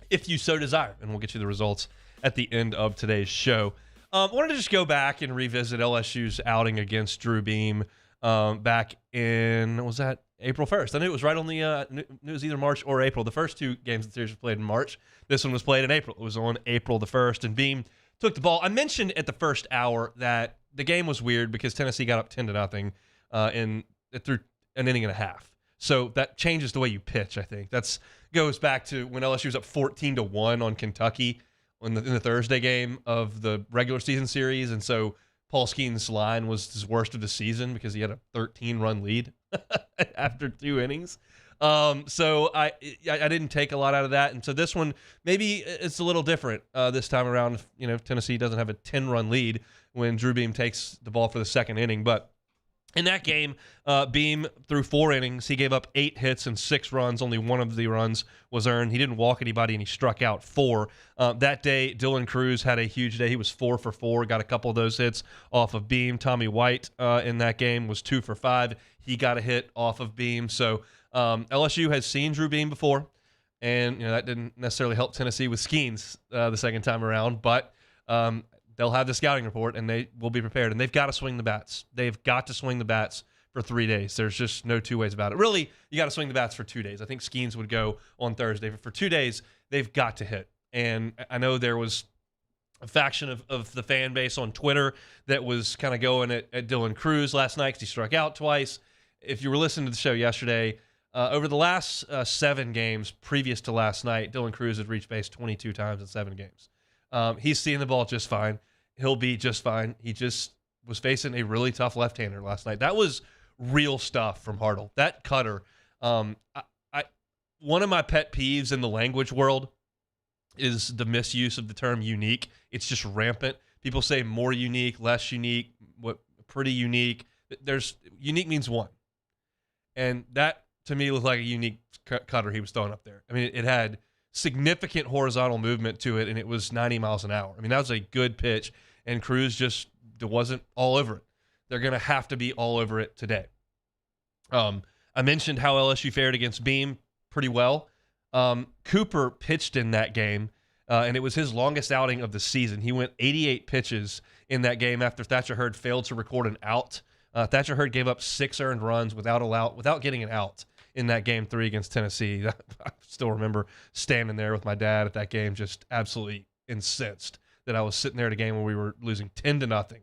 if you so desire, and we'll get you the results at the end of today's show. I wanted to just go back and revisit LSU's outing against Drew Beam back in, was that April 1st? I knew it was right on the, it was either March or April. The first two games of the series were played in March. This one was played in April. It was on April the 1st, and Beam took the ball. I mentioned at the first hour that the game was weird because Tennessee got up 10-0 through an inning and a half. So that changes the way you pitch, I think. That goes back to when LSU was up 14-1 on Kentucky in the Thursday game of the regular season series, and so Paul Skeens' line was his worst of the season because he had a 13-run lead after 2 innings. So I didn't take a lot out of that, and so this one maybe it's a little different this time around. You know, Tennessee doesn't have a 10-run lead when Drew Beam takes the ball for the second inning, but in that game, Beam threw 4 innings. He gave up 8 hits and 6 runs. Only one of the runs was earned. He didn't walk anybody, and he struck out 4. That day, Dylan Cruz had a huge day. He was 4 for 4, got a couple of those hits off of Beam. Tommy White in that game was 2 for 5. He got a hit off of Beam. So LSU has seen Drew Beam before, and that didn't necessarily help Tennessee with Skeens the second time around, but they'll have the scouting report, and they will be prepared. And they've got to swing the bats. They've got to swing the bats for 3 days. There's just no two ways about it. Really, you got to swing the bats for 2 days. I think Skeens would go on Thursday. But for 2 days, they've got to hit. And I know there was a faction of the fan base on Twitter that was kind of going at Dylan Cruz last night because he struck out twice. If you were listening to the show yesterday, over the last 7 games previous to last night, Dylan Cruz had reached base 22 times in 7 games. He's seeing the ball just fine. He'll be just fine. He just was facing a really tough left-hander last night. That was real stuff from Hartle. That cutter, one of my pet peeves in the language world is the misuse of the term unique. It's just rampant. People say more unique, less unique, pretty unique. Unique means one. And that, to me, looked like a unique cutter he was throwing up there. I mean, it had significant horizontal movement to it, and it was 90 miles an hour. I mean, that was a good pitch, and Cruz just wasn't all over it. They're going to have to be all over it today. I mentioned how LSU fared against Beam pretty well. Cooper pitched in that game, and it was his longest outing of the season. He went 88 pitches in that game after Thatcher Hurd failed to record an out. Thatcher Hurd gave up 6 earned runs without getting an out in that game 3 against Tennessee. I still remember standing there with my dad at that game, just absolutely incensed that I was sitting there at a game where we were losing 10-0.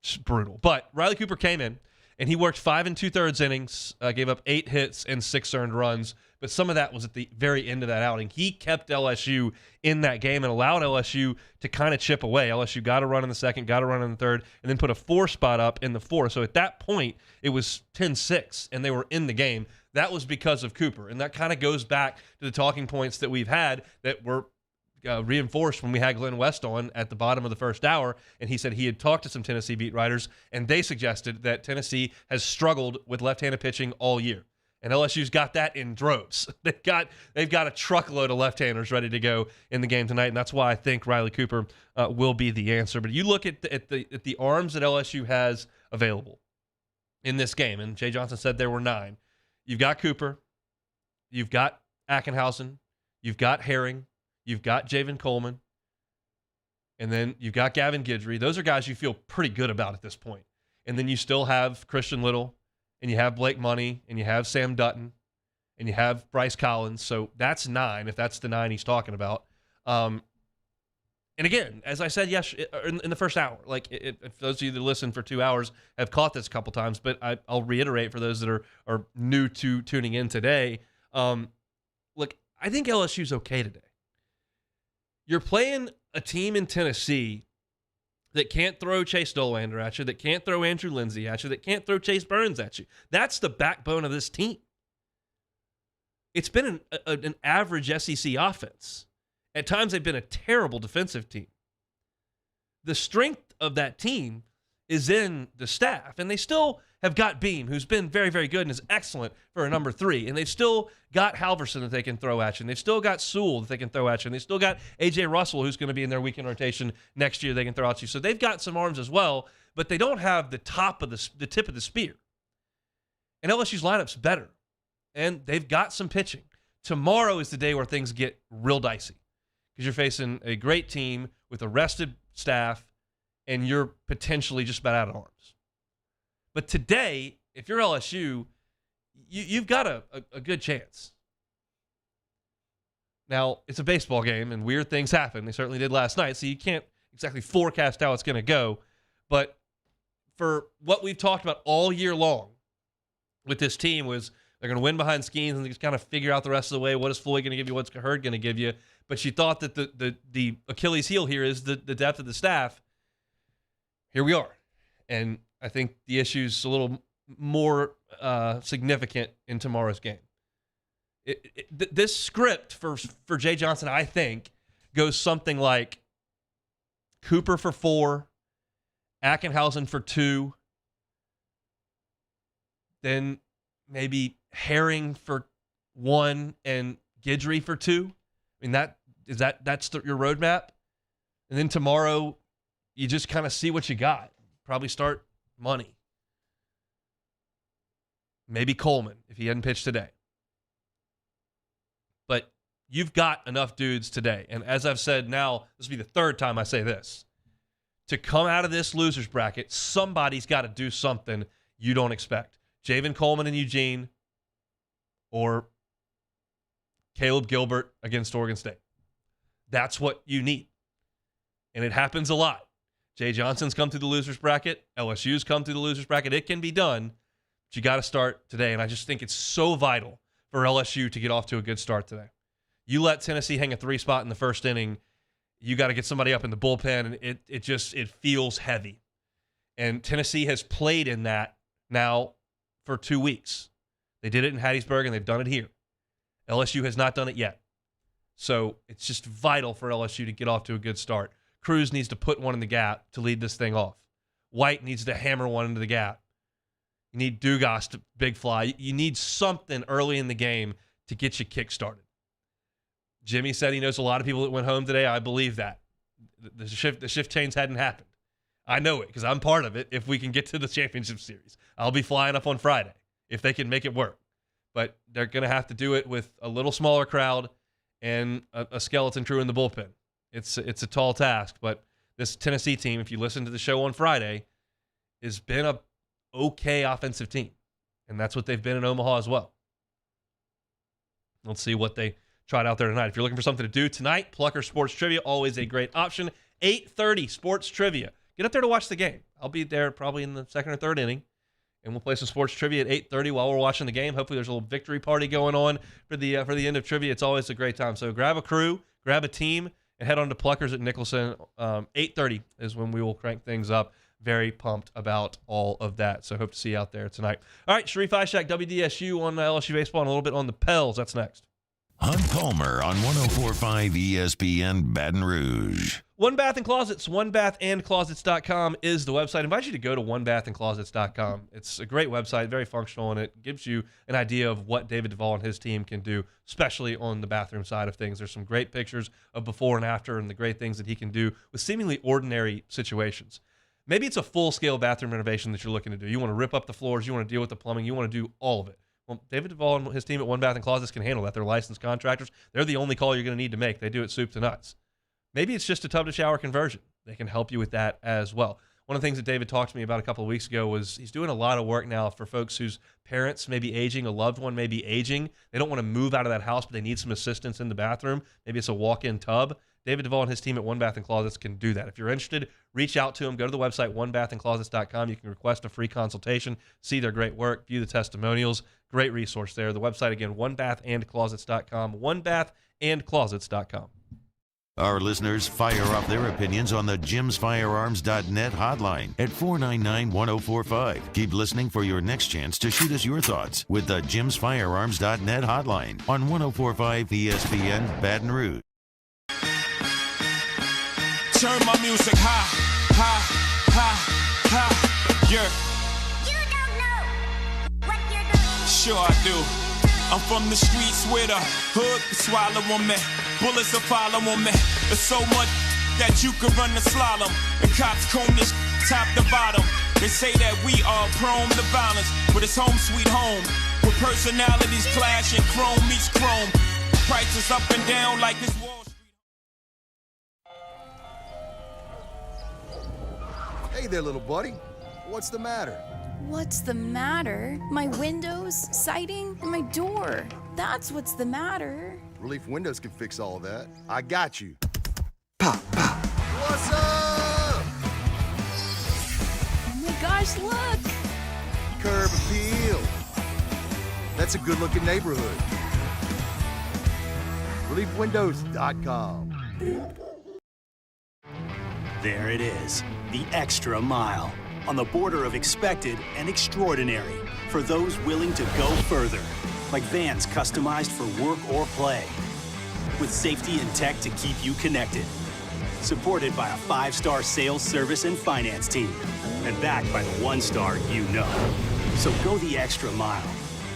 Just brutal. But Riley Cooper came in, and he worked 5 2/3 innings, gave up 8 hits and 6 earned runs. But some of that was at the very end of that outing. He kept LSU in that game and allowed LSU to kind of chip away. LSU got a run in the second, got a run in the third, and then put a 4 spot up in the 4th. So at that point, it was 10-6, and they were in the game. That was because of Cooper. And that kind of goes back to the talking points that we've had that were reinforced when we had Glenn West on at the bottom of the first hour, and he said he had talked to some Tennessee beat writers, and they suggested that Tennessee has struggled with left-handed pitching all year. And LSU's got that in droves. They've got a truckload of left-handers ready to go in the game tonight, and that's why I think Riley Cooper will be the answer. But you look at the arms that LSU has available in this game, and Jay Johnson said there were 9. You've got Cooper, you've got Ackenhausen, you've got Herring, you've got Javen Coleman, and then you've got Gavin Guidry. Those are guys you feel pretty good about at this point. And then you still have Christian Little, and you have Blake Money, and you have Sam Dutton, and you have Bryce Collins. So that's 9, if that's the 9 he's talking about. And again, as I said in the first hour, like if those of you that listen for 2 hours have caught this a couple times, but I'll reiterate for those that are new to tuning in today. Look, I think LSU's okay today. You're playing a team in Tennessee that can't throw Chase Dollander at you, that can't throw Andrew Lindsey at you, that can't throw Chase Burns at you. That's the backbone of this team. It's been an average SEC offense. At times, they've been a terrible defensive team. The strength of that team is in the staff, and they still have got Beam, who's been very, very good and is excellent for a number 3, and they've still got Halverson that they can throw at you, and they've still got Sewell that they can throw at you, and they've still got A.J. Russell, who's going to be in their weekend rotation next year they can throw at you. So they've got some arms as well, but they don't have the tip of the spear. And LSU's lineup's better, and they've got some pitching. Tomorrow is the day where things get real dicey because you're facing a great team with a rested staff, and you're potentially just about out of arms. But today, if you're LSU, you've got a good chance. Now, it's a baseball game, and weird things happen. They certainly did last night, so you can't exactly forecast how it's going to go. But for what we've talked about all year long with this team was they're going to win behind schemes and just kind of figure out the rest of the way. What is Floyd going to give you? What's Hurd going to give you? But you thought that the Achilles heel here is the depth of the staff. Here we are. And I think the issue's a little more significant in tomorrow's game. This script for Jay Johnson, I think, goes something like Cooper for 4, Ackenhausen for 2, then maybe Herring for 1 and Guidry for 2. I mean, that's your roadmap. And then tomorrow, you just kind of see what you got. Probably start Money. Maybe Coleman if he hadn't pitched today. But you've got enough dudes today. And as I've said now, this will be the 3rd time I say this. To come out of this loser's bracket, somebody's got to do something you don't expect. Javen Coleman and Eugene or Caleb Gilbert against Oregon State. That's what you need. And it happens a lot. Jay Johnson's come through the loser's bracket. LSU's come through the loser's bracket. It can be done, but you got to start today. And I just think it's so vital for LSU to get off to a good start today. You let Tennessee hang a 3 spot in the first inning, you got to get somebody up in the bullpen, and it feels heavy. And Tennessee has played in that now for 2 weeks. They did it in Hattiesburg, and they've done it here. LSU has not done it yet. So it's just vital for LSU to get off to a good start. Cruz needs to put one in the gap to lead this thing off. White needs to hammer one into the gap. You need Dugas to big fly. You need something early in the game to get you kick-started. Jimmy said he knows a lot of people that went home today. I believe that. The shift change hadn't happened. I know it because I'm part of it. If we can get to the championship series, I'll be flying up on Friday if they can make it work. But they're going to have to do it with a little smaller crowd and a skeleton crew in the bullpen. It's a tall task, but this Tennessee team, if you listen to the show on Friday, has been a okay offensive team, and that's what they've been in Omaha as well. Let's see what they tried out there tonight. If you're looking for something to do tonight, Plucker Sports Trivia, always a great option. 8:30 Sports Trivia. Get up there to watch the game. I'll be there probably in the second or third inning, and we'll play some sports trivia at 8:30 while we're watching the game. Hopefully there's a little victory party going on for the end of trivia. It's always a great time. So grab a crew, grab a team, and head on to Pluckers at Nicholson. 8:30 is when we will crank things up. Very pumped about all of that. So hope to see you out there tonight. All right, Sharif Ishak, WDSU on LSU baseball, and a little bit on the Pels. That's next. Hunt Palmer on 104.5 ESPN Baton Rouge. One Bath and Closets, onebathandclosets.com is the website. I invite you to go to onebathandclosets.com. It's a great website, very functional, and it gives you an idea of what David Duvall and his team can do, especially on the bathroom side of things. There's some great pictures of before and after and the great things that he can do with seemingly ordinary situations. Maybe it's a full-scale bathroom renovation that you're looking to do. You want to rip up the floors. You want to deal with the plumbing. You want to do all of it. Well, David Duvall and his team at One Bath and Closets can handle that. They're licensed contractors. They're the only call you're going to need to make. They do it soup to nuts. Maybe it's just a tub-to-shower conversion. They can help you with that as well. One of the things that David talked to me about a couple of weeks ago was he's doing a lot of work now for folks whose parents may be aging, a loved one may be aging. They don't want to move out of that house, but they need some assistance in the bathroom. Maybe it's a walk-in tub. David Duvall and his team at One Bath and Closets can do that. If you're interested, reach out to them. Go to the website, onebathandclosets.com. You can request a free consultation, see their great work, view the testimonials. Great resource there. The website, again, onebathandclosets.com, onebathandclosets.com. Our listeners fire up their opinions on the jimsfirearms.net hotline at 499-1045. Keep listening for your next chance to shoot us your thoughts with the jimsfirearms.net hotline on 104.5 ESPN Baton Rouge. Turn my music high, high, high, high, yeah. You don't know what you're doing. Sure I do. I'm from the streets where the hood can swallow on me. Bullets will follow on me. There's so much that you could run the slalom. And cops comb this top to bottom. They say that we are prone to violence, but it's home sweet home. With personalities clashing, chrome meets chrome. Prices up and down like it's Wall Street. Hey there, little buddy. What's the matter? What's the matter? My windows, siding, and my door. That's what's the matter. Relief Windows can fix all that. I got you. Pop, pop. What's up? Oh my gosh, look! Curb appeal. That's a good-looking neighborhood. ReliefWindows.com. There it is, the extra mile. On the border of expected and extraordinary for those willing to go further. Like vans customized for work or play. With safety and tech to keep you connected. Supported by a 5-star sales, service, and finance team. And backed by the 1-star you know. So go the extra mile.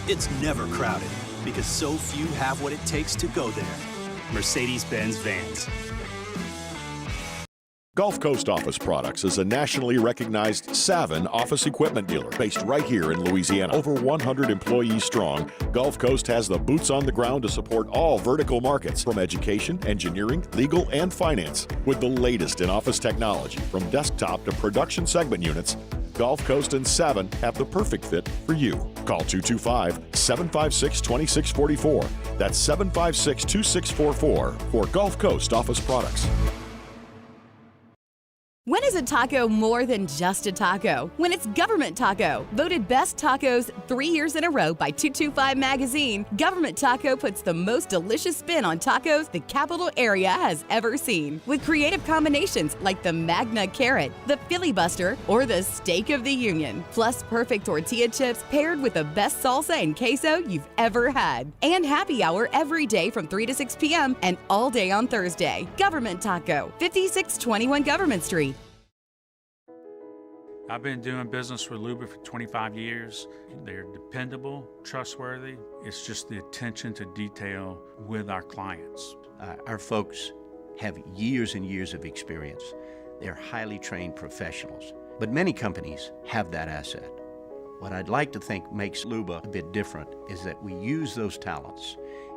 It's never crowded because so few have what it takes to go there. Mercedes-Benz Vans. Gulf Coast Office Products is a nationally recognized Savin office equipment dealer based right here in Louisiana. Over 100 employees strong, Gulf Coast has the boots on the ground to support all vertical markets from education, engineering, legal, and finance. With the latest in office technology from desktop to production segment units, Gulf Coast and Savin have the perfect fit for you. Call 225-756-2644. That's 756-2644 for Gulf Coast Office Products. When is a taco more than just a taco? When it's Government Taco. Voted best tacos 3 years in a row by 225 Magazine, Government Taco puts the most delicious spin on tacos the capital area has ever seen. With creative combinations like the Magna Carrot, the Filibuster, or the Steak of the Union. Plus perfect tortilla chips paired with the best salsa and queso you've ever had. And happy hour every day from 3 to 6 p.m. and all day on Thursday. Government Taco, 5621 Government Street. I've been doing business with Luba for 25 years. They're dependable, trustworthy. It's just the attention to detail with our clients. Our folks have years and years of experience. They're highly trained professionals, but many companies have that asset. What I'd like to think makes Luba a bit different is that we use those talents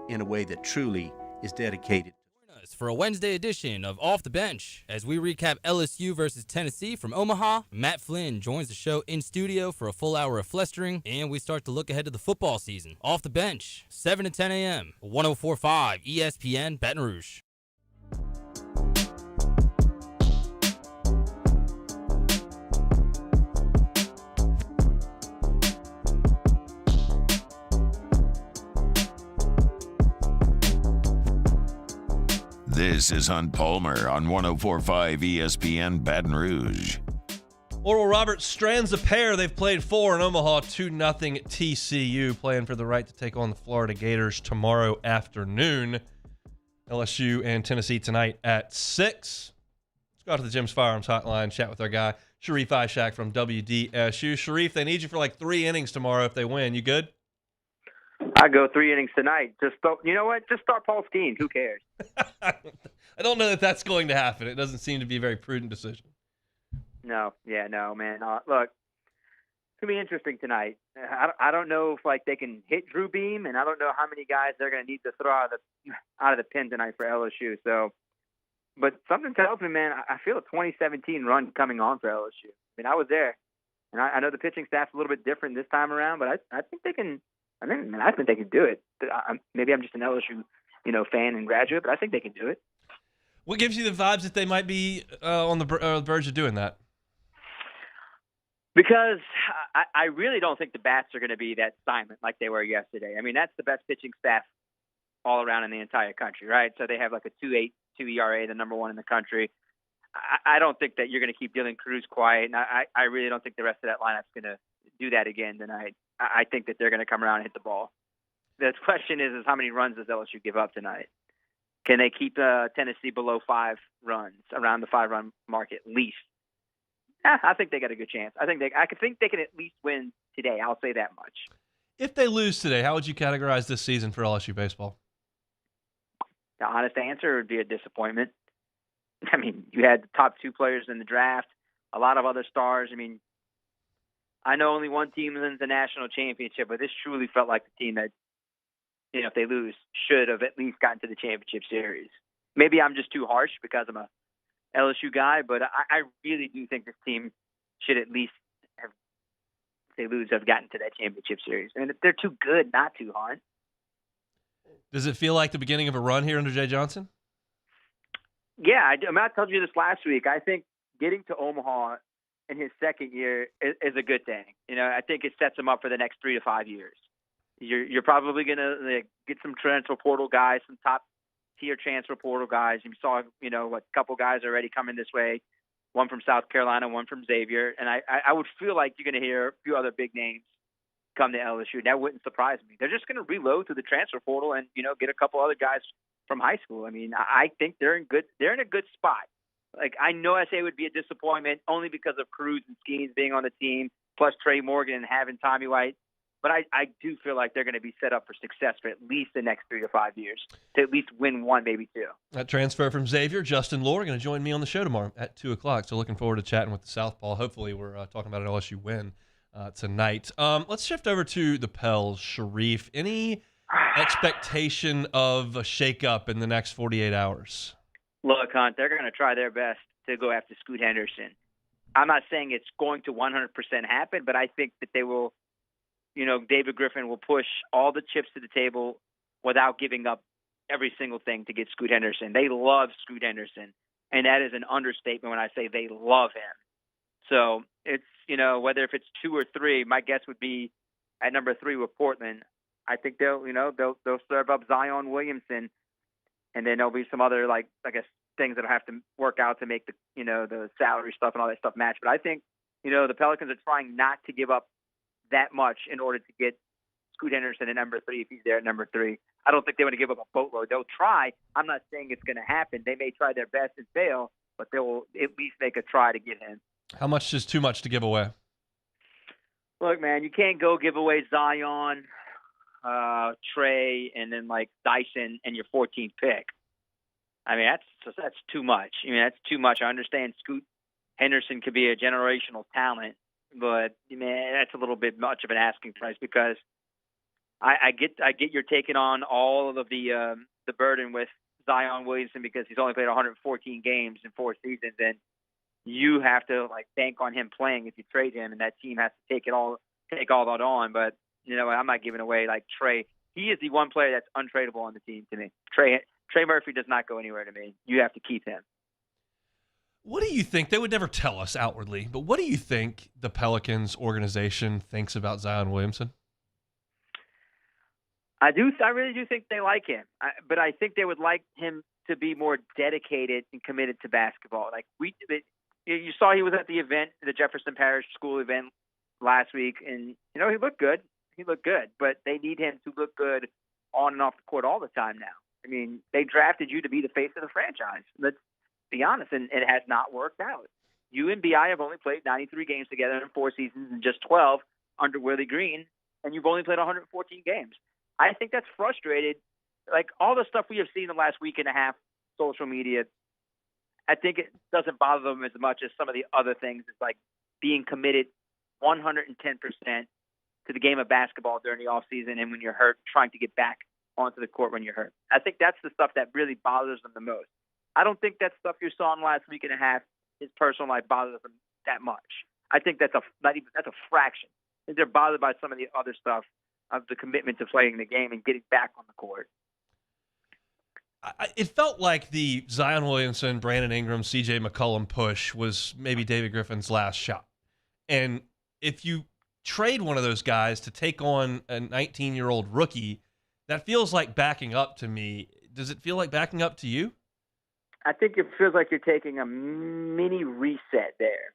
in a way that truly is dedicated. For a Wednesday edition of Off the Bench, as we recap LSU versus Tennessee from Omaha, Matt Flynn joins the show in studio for a full hour of flestering, and we start to look ahead to the football season. Off the Bench, 7 to 10 a.m., 104.5 ESPN Baton Rouge. This is Hunt Palmer on 104.5 ESPN Baton Rouge. Oral Roberts strands a pair. They've played 4 in Omaha, 2-0 TCU, playing for the right to take on the Florida Gators tomorrow afternoon. LSU and Tennessee tonight at 6. Let's go out to the Jim's Firearms Hotline, chat with our guy, Sharif Ishak from WDSU. Sharif, they need you for like 3 innings tomorrow if they win. You good? I go 3 innings tonight. You know what? Just start Paul Skeens. Who cares? I don't know that that's going to happen. It doesn't seem to be a very prudent decision. No, man. Look, it's gonna be interesting tonight. I don't know if they can hit Drew Beam, and I don't know how many guys they're gonna need to throw out of the pen tonight for LSU. So, but something tells me, man, I feel a 2017 run coming on for LSU. I mean, I was there, and I know the pitching staff's a little bit different this time around, but I think they can. I think they can do it. Maybe I'm just an LSU, fan and graduate, but I think they can do it. What gives you the vibes that they might be on the verge of doing that? Because I really don't think the bats are going to be that silent like they were yesterday. I mean, that's the best pitching staff all around in the entire country, right? So they have like a 2.82 ERA, the number 1 in the country. I don't think that you're going to keep Dylan Cruz quiet, and I really don't think the rest of that lineup's going to do that again tonight. I think that they're going to come around and hit the ball. The question is how many runs does LSU give up tonight? Can they keep Tennessee below 5 runs, around the 5-run mark at least? I think they got a good chance. I think they can at least win today. I'll say that much. If they lose today, how would you categorize this season for LSU baseball? The honest answer would be a disappointment. I mean, you had the top 2 players in the draft, a lot of other stars. I mean, I know only one team wins the national championship, but this truly felt like the team that, if they lose, should have at least gotten to the championship series. Maybe I'm just too harsh because I'm a LSU guy, but I really do think this team should at least have, if they lose, have gotten to that championship series. And they're too good not to, Hunt. Does it feel like the beginning of a run here under Jay Johnson? Yeah, I told you this last week. I think getting to Omaha in his second year is a good thing. I think it sets him up for the next 3 to 5 years. You're probably going to get some transfer portal guys, some top-tier transfer portal guys. You saw, a couple guys already coming this way, one from South Carolina, one from Xavier. And I would feel like you're going to hear a few other big names come to LSU. That wouldn't surprise me. They're just going to reload through the transfer portal and, get a couple other guys from high school. I mean, I think they're in a good spot. Like, I know I say it would be a disappointment only because of Cruz and Skeens being on the team, plus Trey Morgan and having Tommy White. But I do feel like they're going to be set up for success for at least the next 3 to 5 years to at least win 1, maybe 2. That transfer from Xavier, Justin Lohr, going to join me on the show tomorrow at 2 o'clock. So looking forward to chatting with the Southpaw. Hopefully we're talking about an LSU win tonight. Let's shift over to the Pels, Sharif. Any expectation of a shakeup in the next 48 hours? Look, Hunt, they're going to try their best to go after Scoot Henderson. I'm not saying it's going to 100% happen, but I think that they will, David Griffin will push all the chips to the table without giving up every single thing to get Scoot Henderson. They love Scoot Henderson. and that is an understatement when I say they love him. So it's, whether if it's 2 or 3, my guess would be at number 3 with Portland. I think they'll serve up Zion Williamson, and then there'll be some other, like, I guess, things that'll have to work out to make the, the salary stuff and all that stuff match. But I think, the Pelicans are trying not to give up that much in order to get Scoot Henderson at number 3 if he's there at number 3. I don't think they want to give up a boatload. They'll try. I'm not saying it's going to happen. They may try their best and fail, but they will at least make a try to get him. How much is too much to give away? Look, man, you can't go give away Zion, Trey, and then like Dyson and your 14th pick. I mean, that's too much. That's too much. I understand Scoot Henderson could be a generational talent, but man, that's a little bit much of an asking price because I get you're taking on all of the burden with Zion Williamson because he's only played 114 games in 4 seasons, and you have to like bank on him playing if you trade him, and that team has to take all that on. But I'm not giving away like Trey. He is the one player that's untradeable on the team to me. Trey Murphy does not go anywhere to me. You have to keep him. What do you think? They would never tell us outwardly, but what do you think the Pelicans organization thinks about Zion Williamson? I really do think they like him, but I think they would like him to be more dedicated and committed to basketball. Like you saw, he was at the event, the Jefferson Parish School event last week, and he looked good. But they need him to look good on and off the court all the time now. I mean, they drafted you to be the face of the franchise. Let's be honest, and it has not worked out. You and BI have only played 93 games together in 4 seasons and just 12 under Willie Green, and you've only played 114 games. I think that's frustrated. Like all the stuff we have seen the last week and a half, social media, I think it doesn't bother them as much as some of the other things. It's like being committed 110% to the game of basketball during the offseason and when you're hurt, trying to get back onto the court when you're hurt. I think that's the stuff that really bothers them the most. I don't think that stuff you saw in the last week and a half, his personal life, bothers them that much. I think that's a fraction. I think they're bothered by some of the other stuff of the commitment to playing the game and getting back on the court. It felt like the Zion Williamson, Brandon Ingram, CJ McCollum push was maybe David Griffin's last shot. And if you trade one of those guys to take on a 19-year-old rookie, that feels like backing up to me. Does it feel like backing up to you? I think it feels like you're taking a mini reset there.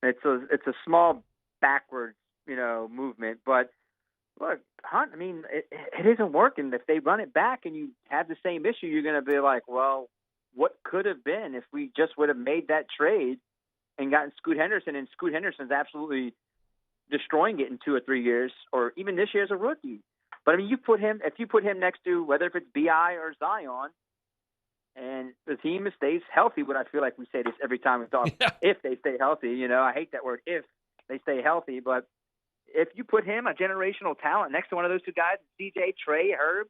It's a small backwards, movement. But look, Hunt, I mean, it isn't working. If they run it back and you have the same issue, you're going to be like, well, what could have been if we just would have made that trade and gotten Scoot Henderson? And Scoot Henderson's absolutely destroying it in 2 or 3 years, or even this year as a rookie. But I mean, if you put him next to whether if it's BI or Zion, and the team stays healthy, but I feel like we say this every time we talk, if they stay healthy, I hate that word, if they stay healthy, but if you put him, a generational talent, next to one of those 2 guys, CJ, Trey, Herb,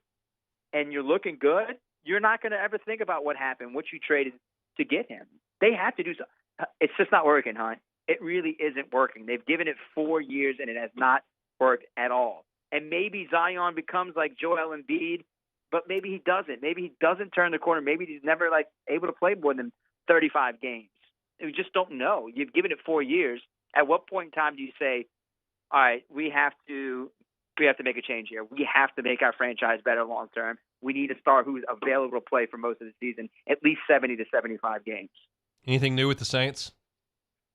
and you're looking good, you're not going to ever think about what happened, what you traded to get him. They have to do something. It's just not working, huh? It really isn't working. They've given it 4 years, and it has not worked at all. And maybe Zion becomes like Joel Embiid, but maybe he doesn't. Maybe he doesn't turn the corner. Maybe he's never able to play more than 35 games. We just don't know. You've given it 4 years. At what point in time do you say, all right, we have to make a change here. We have to make our franchise better long term. We need a star who's available to play for most of the season, at least 70 to 75 games. Anything new with the Saints?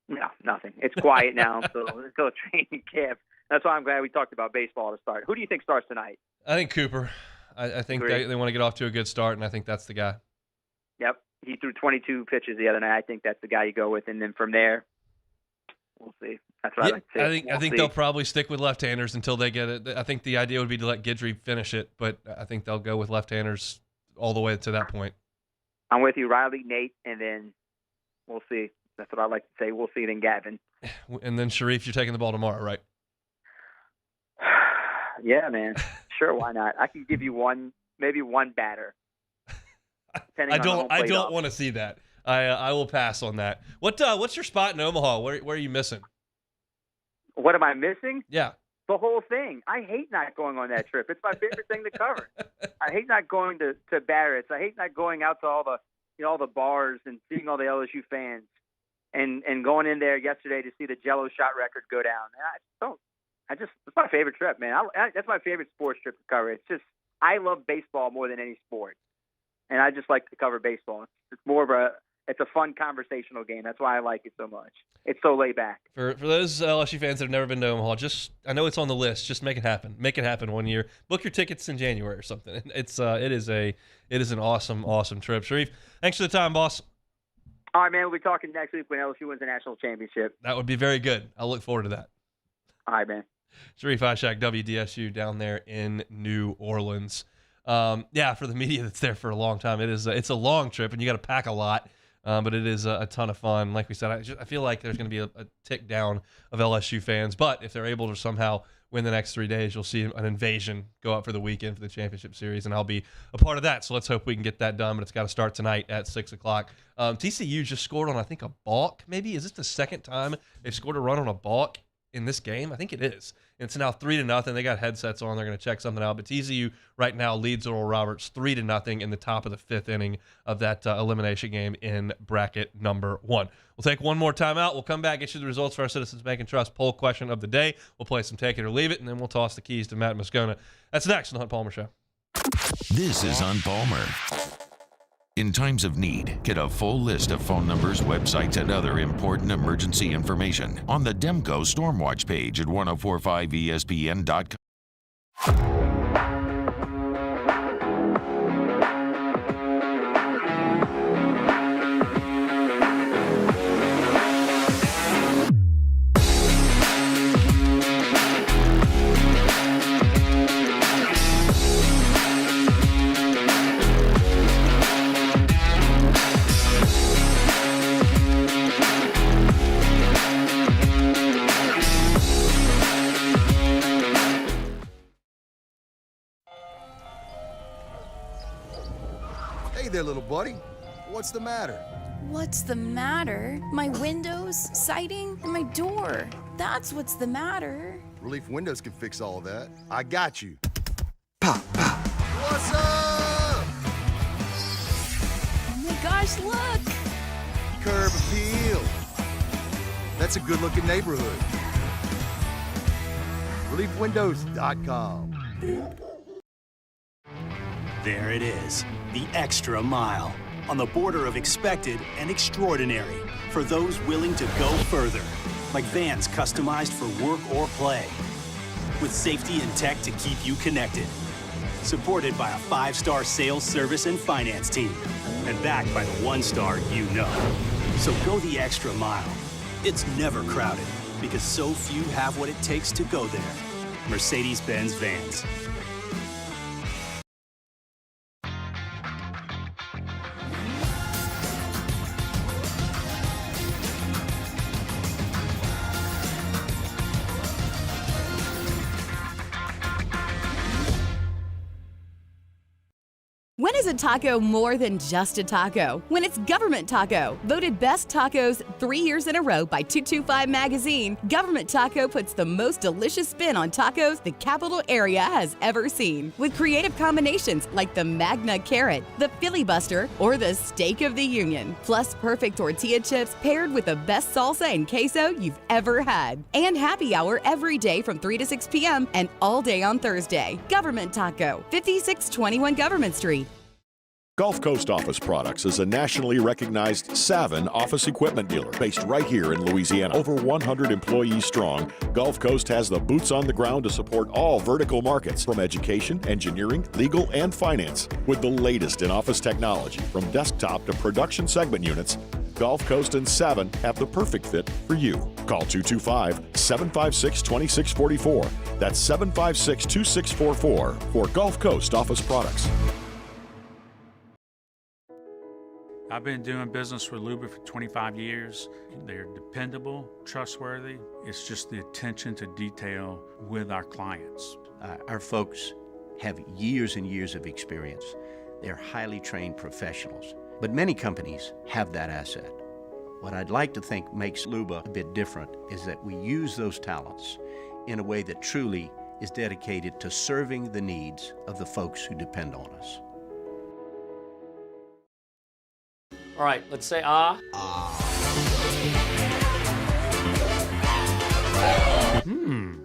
No, nothing. It's quiet now until training camp. That's why I'm glad we talked about baseball to start. Who do you think starts tonight? I think Cooper. I think they want to get off to a good start, and I think that's the guy. Yep. He threw 22 pitches the other night. I think that's the guy you go with, and then from there, we'll see. That's what I like to say. I think they'll probably stick with left-handers until they get it. I think the idea would be to let Guidry finish it, but I think they'll go with left-handers all the way to that point. I'm with you, Riley, Nate, and then we'll see. That's what I like to say. We'll see, then Gavin. And then Sharif, you're taking the ball tomorrow, right? Yeah, man. Sure, why not? I can give you maybe one batter. I don't want to see that. I will pass on that. What's your spot in Omaha? Where are you missing? What am I missing? Yeah. The whole thing. I hate not going on that trip. It's my favorite thing to cover. I hate not going to Barrett's. I hate not going out to all the all the bars and seeing all the LSU fans and going in there yesterday to see the Jello shot record go down. It's my favorite trip, man. That's my favorite sports trip to cover. It's just, I love baseball more than any sport. And I just like to cover baseball. It's more of it's a fun conversational game. That's why I like it so much. It's so laid back. For those LSU fans that have never been to Omaha, I know it's on the list. Just make it happen. Make it happen one year. Book your tickets in January or something. It is an awesome trip. Sharif, thanks for the time, boss. All right, man. We'll be talking next week when LSU wins the national championship. That would be very good. I'll look forward to that. All right, man. Sharif Ishak, WDSU, down there in New Orleans. For the media that's there for a long time, it's a long trip, and you got to pack a lot. But it is a ton of fun. Like we said, I feel like there's going to be a tick down of LSU fans. But if they're able to somehow win the next 3 days, you'll see an invasion go out for the weekend for the championship series, and I'll be a part of that. So let's hope we can get that done. But it's got to start tonight at 6 o'clock. TCU just scored on, I think, a balk. Maybe is this the second time they've scored a run on a balk in this game? I think it is. And it's now 3-0. They got headsets on. They're going to check something out. But TCU right now leads Oral Roberts 3-0 in the top of the fifth inning of that elimination game in bracket number 1. We'll take one more time out. We'll come back, get you the results for our Citizens Bank and Trust poll question of the day. We'll play some Take It or Leave It, and then we'll toss the keys to Matt Moscona. That's next on the Hunt Palmer Show. This is Hunt Palmer. In times of need, get a full list of phone numbers, websites, and other important emergency information on the Demco Stormwatch page at 1045ESPN.com. Hey there, little buddy. What's the matter? What's the matter? My windows, siding, and my door. That's what's the matter. Relief Windows can fix all of that. I got you. Pop, pop. What's up? Oh my gosh, look! Curb appeal. That's a good-looking neighborhood. ReliefWindows.com. There it is, the extra mile, on the border of expected and extraordinary for those willing to go further, like vans customized for work or play, with safety and tech to keep you connected, supported by a 5-star sales, service, and finance team, and backed by the 1-star you know. So go the extra mile. It's never crowded, because so few have what it takes to go there. Mercedes-Benz Vans. When is a taco more than just a taco? When it's Government Taco. Voted best tacos 3 years in a row by 225 Magazine, Government Taco puts the most delicious spin on tacos the capital area has ever seen. With creative combinations like the Magna Carrot, the Filibuster, or the Steak of the Union. Plus perfect tortilla chips paired with the best salsa and queso you've ever had. And happy hour every day from 3 to 6 p.m. and all day on Thursday. Government Taco, 5621 Government Street. Gulf Coast Office Products is a nationally recognized Savin office equipment dealer based right here in Louisiana. Over 100 employees strong, Gulf Coast has the boots on the ground to support all vertical markets, from education, engineering, legal, and finance. With the latest in office technology, from desktop to production segment units, Gulf Coast and Savin have the perfect fit for you. Call 225-756-2644. That's 756-2644 for Gulf Coast Office Products. I've been doing business with Luba for 25 years. They're dependable, trustworthy. It's just the attention to detail with our clients. Our folks have years and years of experience. They're highly trained professionals, but many companies have that asset. What I'd like to think makes Luba a bit different is that we use those talents in a way that truly is dedicated to serving the needs of the folks who depend on us. All right, let's say ah.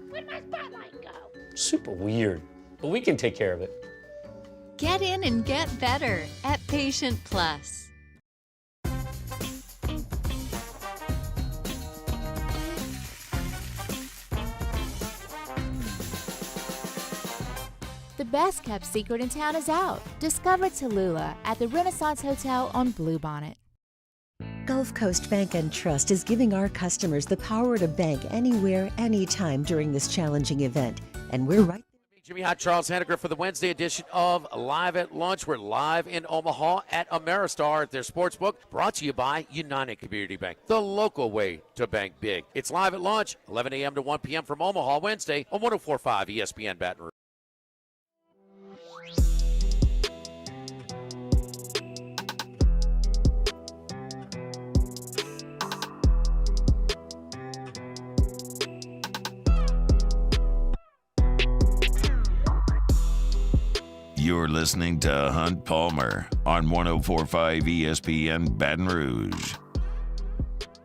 Where'd my spotlight go? Super weird, but we can take care of it. Get in and get better at Patient Plus. The best kept secret in town is out. Discover Tallulah at the Renaissance Hotel on Bluebonnet. Gulf Coast Bank and Trust is giving our customers the power to bank anywhere, anytime during this challenging event. And we're right. Jimmy Hot, Charles Henniger for the Wednesday edition of Live at Lunch. We're live in Omaha at Ameristar at their sportsbook, brought to you by United Community Bank, the local way to bank big. It's Live at Lunch, 11 a.m. to 1 p.m. from Omaha Wednesday on 104.5 ESPN Baton Rouge. You're listening to Hunt Palmer on 104.5 ESPN Baton Rouge.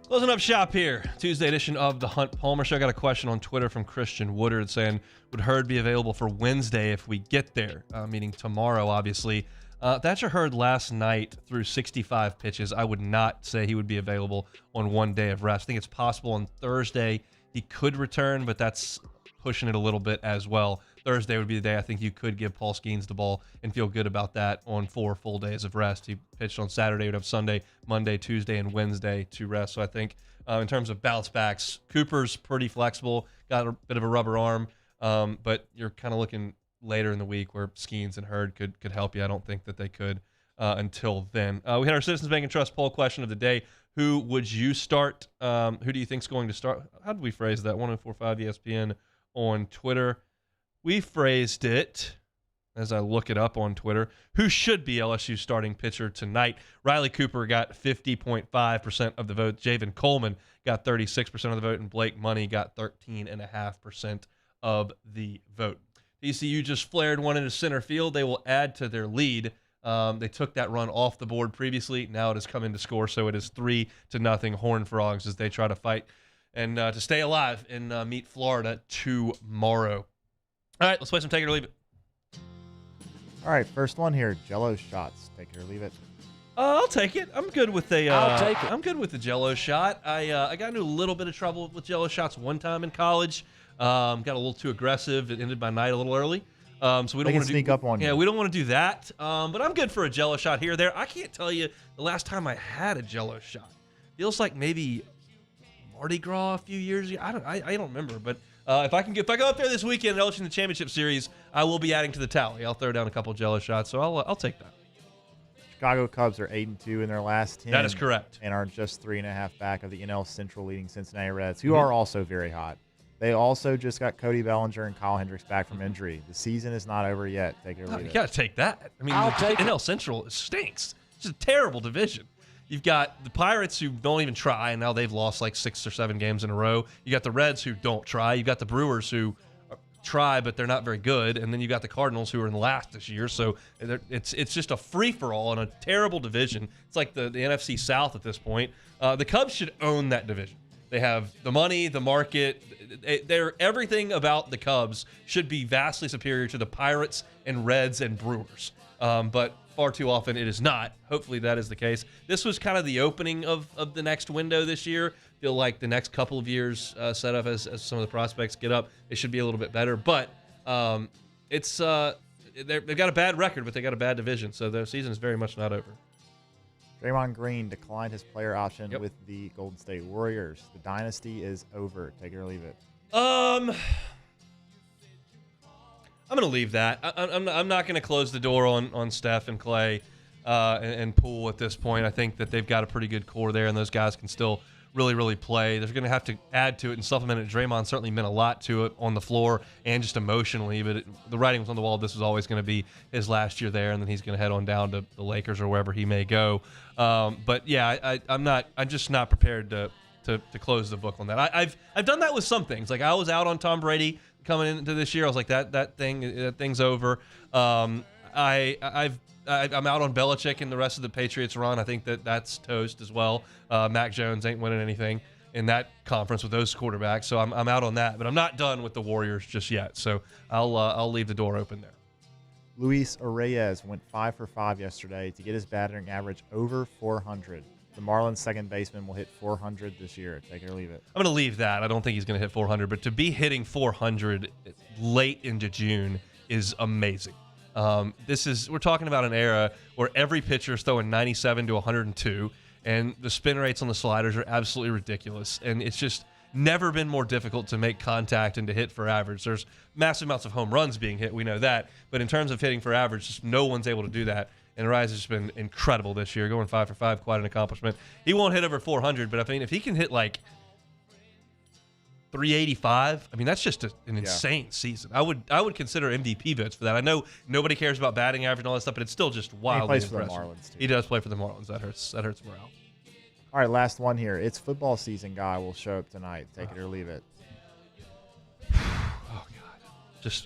Closing up shop here. Tuesday edition of the Hunt Palmer Show. I got a question on Twitter from Christian Woodard saying, would Hurd be available for Wednesday if we get there? Meaning tomorrow, obviously. Thatcher Hurd last night threw 65 pitches. I would not say he would be available on one day of rest. I think it's possible on Thursday he could return, but that's pushing it a little bit as well. Thursday would be the day I think you could give Paul Skeens the ball and feel good about that on 4 full days of rest. He pitched on Saturday, would have Sunday, Monday, Tuesday, and Wednesday to rest. So I think in terms of bounce backs, Cooper's pretty flexible, got a bit of a rubber arm, but you're kind of looking later in the week where Skeens and Hurd could help you. I don't think that they could until then. We had our Citizens Bank and Trust poll question of the day. Who would you start? Who do you think's going to start? How did we phrase that? 104.5 ESPN on Twitter. We phrased it, as I look it up on Twitter, who should be LSU's starting pitcher tonight. Riley Cooper got 50.5% of the vote. Javen Coleman got 36% of the vote, and Blake Money got 13.5% of the vote. TCU just flared one into center field. They will add to their lead. They took that run off the board previously. Now it has come in to score, so it is 3-0 Horned Frogs as they try to fight and to stay alive and meet Florida tomorrow. All right, let's play some Take It or Leave It. All right, first one here, Jello shots. Take it or leave it. I'll take it. I'm good with the. I'll take it. I'm good with the Jello shot. I got into a little bit of trouble with Jello shots one time in college. Got a little too aggressive. It ended my night a little early. So we don't want to sneak up on you. Yeah, we don't want to do that. But I'm good for a Jello shot here or there. I can't tell you the last time I had a Jello shot. Feels like maybe Mardi Gras a few years ago. I don't remember, but. If I go up there this weekend and LSU in the championship series, I will be adding to the tally. I'll throw down a couple Jello shots, so I'll take that. Chicago Cubs are 8-2 in their last 10. That is correct, and are just 3.5 back of the NL Central leading Cincinnati Reds, who are also very hot. They also just got Cody Bellinger and Kyle Hendricks back from injury. The season is not over yet. Take it or leave it. You got to take that. I mean, the NL Central stinks. It's a terrible division. You've got the Pirates who don't even try, and now they've lost like 6 or 7 games in a row. You got the Reds who don't try. You got the Brewers who try, but they're not very good. And then you got the Cardinals who are in last this year. So it's just a free-for-all in a terrible division. It's like the NFC South at this point. The Cubs should own that division. They have the money, the market. Everything about the Cubs should be vastly superior to the Pirates and Reds and Brewers. But far too often it is not. Hopefully that is the case. This was kind of the opening of the next window this year. Feel like the next couple of years set up as some of the prospects get up, it should be a little bit better. But they've got a bad record, but they got a bad division, so their season is very much not over. Draymond Green declined his player option with the Golden State Warriors. The dynasty is over. Take it or leave it. I'm going to leave that. I'm not going to close the door on Steph and Clay and Poole at this point. I think that they've got a pretty good core there, and those guys can still really, really play. They're going to have to add to it and supplement it. Draymond certainly meant a lot to it on the floor and just emotionally, but the writing was on the wall. This was always going to be his last year there, and then he's going to head on down to the Lakers or wherever he may go. But yeah, I'm just not prepared to close the book on that. I've done that with some things. Like I was out on Tom Brady coming into this year. I was like that thing's over. I've I'm out on Belichick and the rest of the Patriots run. I think that's toast as well. Mac Jones ain't winning anything in that conference with those quarterbacks, so I'm out on that. But I'm not done with the Warriors just yet, so I'll leave the door open there. Luis Reyes went 5 for 5 yesterday to get his batting average over 400. The Marlins second baseman will hit 400 this year. Take it or leave it. I'm going to leave that. I don't think he's going to hit 400, but to be hitting 400 late into June is amazing. We're talking about an era where every pitcher is throwing 97 to 102, and the spin rates on the sliders are absolutely ridiculous. And it's just never been more difficult to make contact and to hit for average. There's massive amounts of home runs being hit. We know that. But in terms of hitting for average, just no one's able to do that. And Reyes has been incredible this year, going 5 for 5, quite an accomplishment. He won't hit over 400, but I mean, if he can hit like 385, I mean, that's just an insane season. I would consider MVP votes for that. I know nobody cares about batting average and all that stuff, but it's still just wildly impressive. He plays for the Marlins, too. He does play for the Marlins. That hurts morale. All right, last one here. It's football season guy will show up tonight. Take it or leave it. Oh,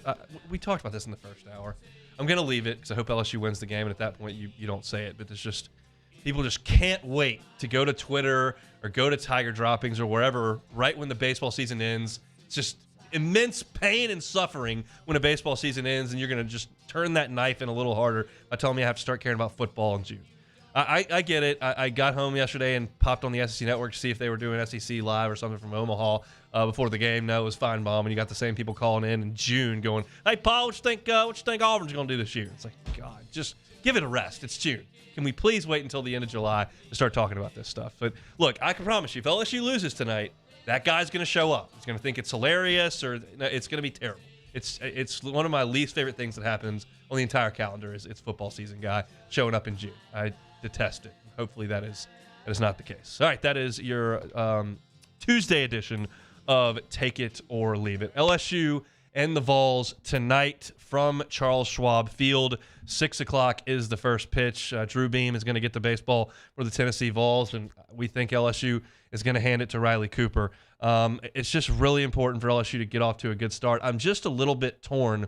God. We talked about this in the first hour. I'm going to leave it because I hope LSU wins the game, and at that point you don't say it. But there's just people just can't wait to go to Twitter or go to Tiger Droppings or wherever right when the baseball season ends. It's just immense pain and suffering when a baseball season ends, and you're going to just turn that knife in a little harder by telling me I have to start caring about football in June. I get it. I got home yesterday and popped on the SEC Network to see if they were doing SEC Live or something from Omaha before the game. No, it was Feinbaum, and you got the same people calling in June going, "Hey, Paul, what you think Auburn's going to do this year?" It's like, God, just give it a rest. It's June. Can we please wait until the end of July to start talking about this stuff? But look, I can promise you, if LSU loses tonight, that guy's going to show up. He's going to think it's hilarious, or it's going to be terrible. It's one of my least favorite things that happens on the entire calendar is it's football season guy showing up in June. I detest it. Hopefully that is not the case. All right, that is your Tuesday edition of Take It or Leave It. LSU and the Vols tonight from Charles Schwab Field. 6 o'clock is the first pitch. Drew Beam is going to get the baseball for the Tennessee Vols, and we think LSU is going to hand it to Riley Cooper. It's just really important for LSU to get off to a good start. I'm just a little bit torn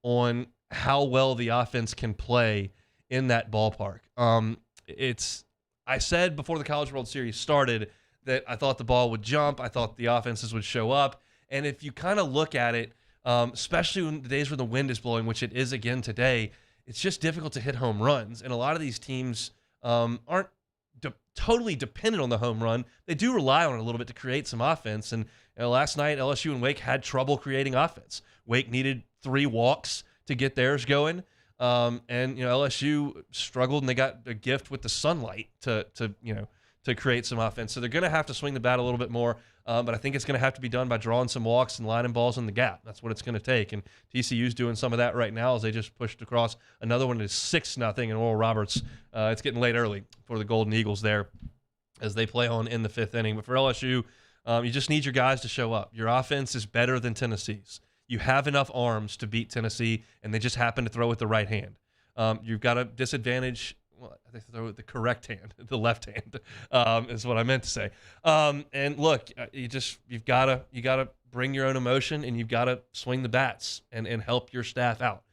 on how well the offense can play in that ballpark. I said before the College World Series started that I thought the ball would jump. I thought the offenses would show up. And if you kind of look at it, especially when the days where the wind is blowing, which it is again today, it's just difficult to hit home runs. And a lot of these teams aren't totally dependent on the home run. They do rely on it a little bit to create some offense. And last night, LSU and Wake had trouble creating offense. Wake needed 3 walks to get theirs going. And LSU struggled, and they got a gift with the sunlight to create some offense. So they're going to have to swing the bat a little bit more. But I think it's going to have to be done by drawing some walks and lining balls in the gap. That's what it's going to take. And TCU's doing some of that right now as they just pushed across another one. It's 6-0, and Oral Roberts. It's getting late early for the Golden Eagles there as they play on in the 5th inning. But for LSU, you just need your guys to show up. Your offense is better than Tennessee's. You have enough arms to beat Tennessee, and they just happen to throw with the right hand. You've got a disadvantage. Well, they throw with the correct hand, the left hand, is what I meant to say. And look, you've got to bring your own emotion, and you've got to swing the bats and help your staff out.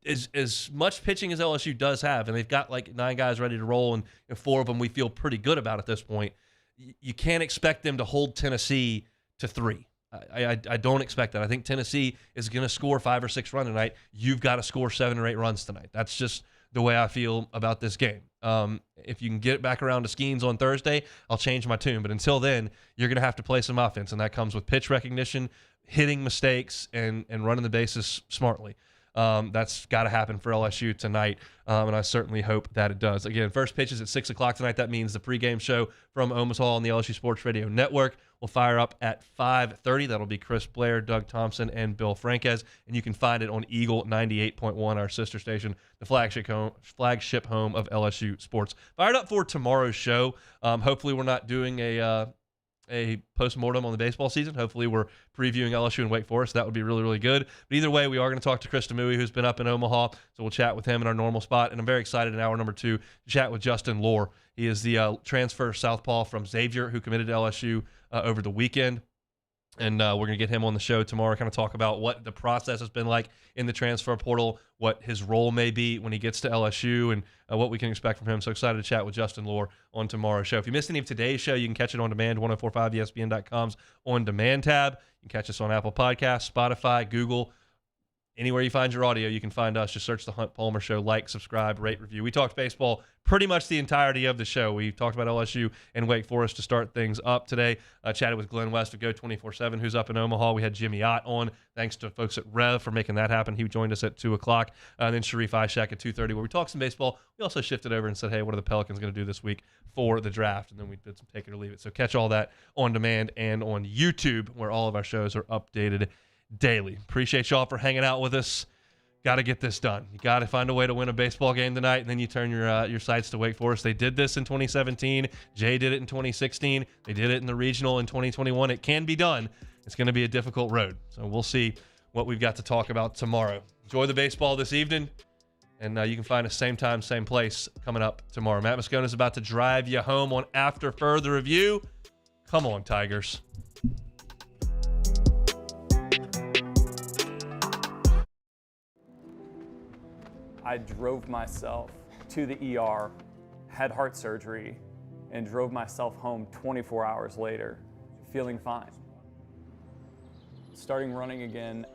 As much pitching as LSU does have, and they've got like 9 guys ready to roll, and 4 of them we feel pretty good about at this point. You can't expect them to hold Tennessee to 3. I don't expect that. I think Tennessee is going to score 5 or 6 runs tonight. You've got to score 7 or 8 runs tonight. That's just the way I feel about this game. If you can get back around to Skeens on Thursday, I'll change my tune. But until then, you're going to have to play some offense, and that comes with pitch recognition, hitting mistakes, and running the bases smartly. That's got to happen for LSU tonight, and I certainly hope that it does. Again, first pitch is at 6 o'clock tonight. That means the pregame show from Omaha on the LSU Sports Radio Network will fire up at 5:30. That'll be Chris Blair, Doug Thompson, and Bill Franquez, and you can find it on Eagle 98.1, our sister station, the flagship home of LSU Sports. Fired up for tomorrow's show. Hopefully we're not doing a post-mortem on the baseball season. Hopefully we're previewing LSU and Wake Forest. That would be really, really good. But either way, we are going to talk to Chris Demui, who's been up in Omaha. So we'll chat with him in our normal spot. And I'm very excited in hour number 2 to chat with Justin Lohr. He is the transfer southpaw from Xavier who committed to LSU over the weekend. And we're going to get him on the show tomorrow, kind of talk about what the process has been like in the transfer portal, what his role may be when he gets to LSU, and what we can expect from him. So excited to chat with Justin Lohr on tomorrow's show. If you missed any of today's show, you can catch it on demand, 1045ESPN.com's on demand tab. You can catch us on Apple Podcasts, Spotify, Google. Anywhere you find your audio, you can find us. Just search The Hunt Palmer Show. Like, subscribe, rate, review. We talked baseball pretty much the entirety of the show. We talked about LSU and Wake Forest to start things up today. Chatted with Glenn West of Go 24/7, who's up in Omaha. We had Jimmy Ott on. Thanks to folks at Rev for making that happen. He joined us at 2 o'clock. And then Sharif Ishak at 2:30, where we talked some baseball. We also shifted over and said, hey, what are the Pelicans going to do this week for the draft? And then we did some take it or leave it. So catch all that on demand and on YouTube, where all of our shows are updated daily. Appreciate y'all for hanging out with us. Got to get this done. You got to find a way to win a baseball game tonight, and then you turn your sights to Wake Forest. They did this in 2017. Jay did it in 2016. They did it in the regional in 2021. It can be done. It's going to be a difficult road. So we'll see what we've got to talk about tomorrow. Enjoy the baseball this evening, and you can find us same time, same place coming up tomorrow. Matt Moscona is about to drive you home on After Further Review. Come on, Tigers. I drove myself to the ER, had heart surgery, and drove myself home 24 hours later, feeling fine. Starting running again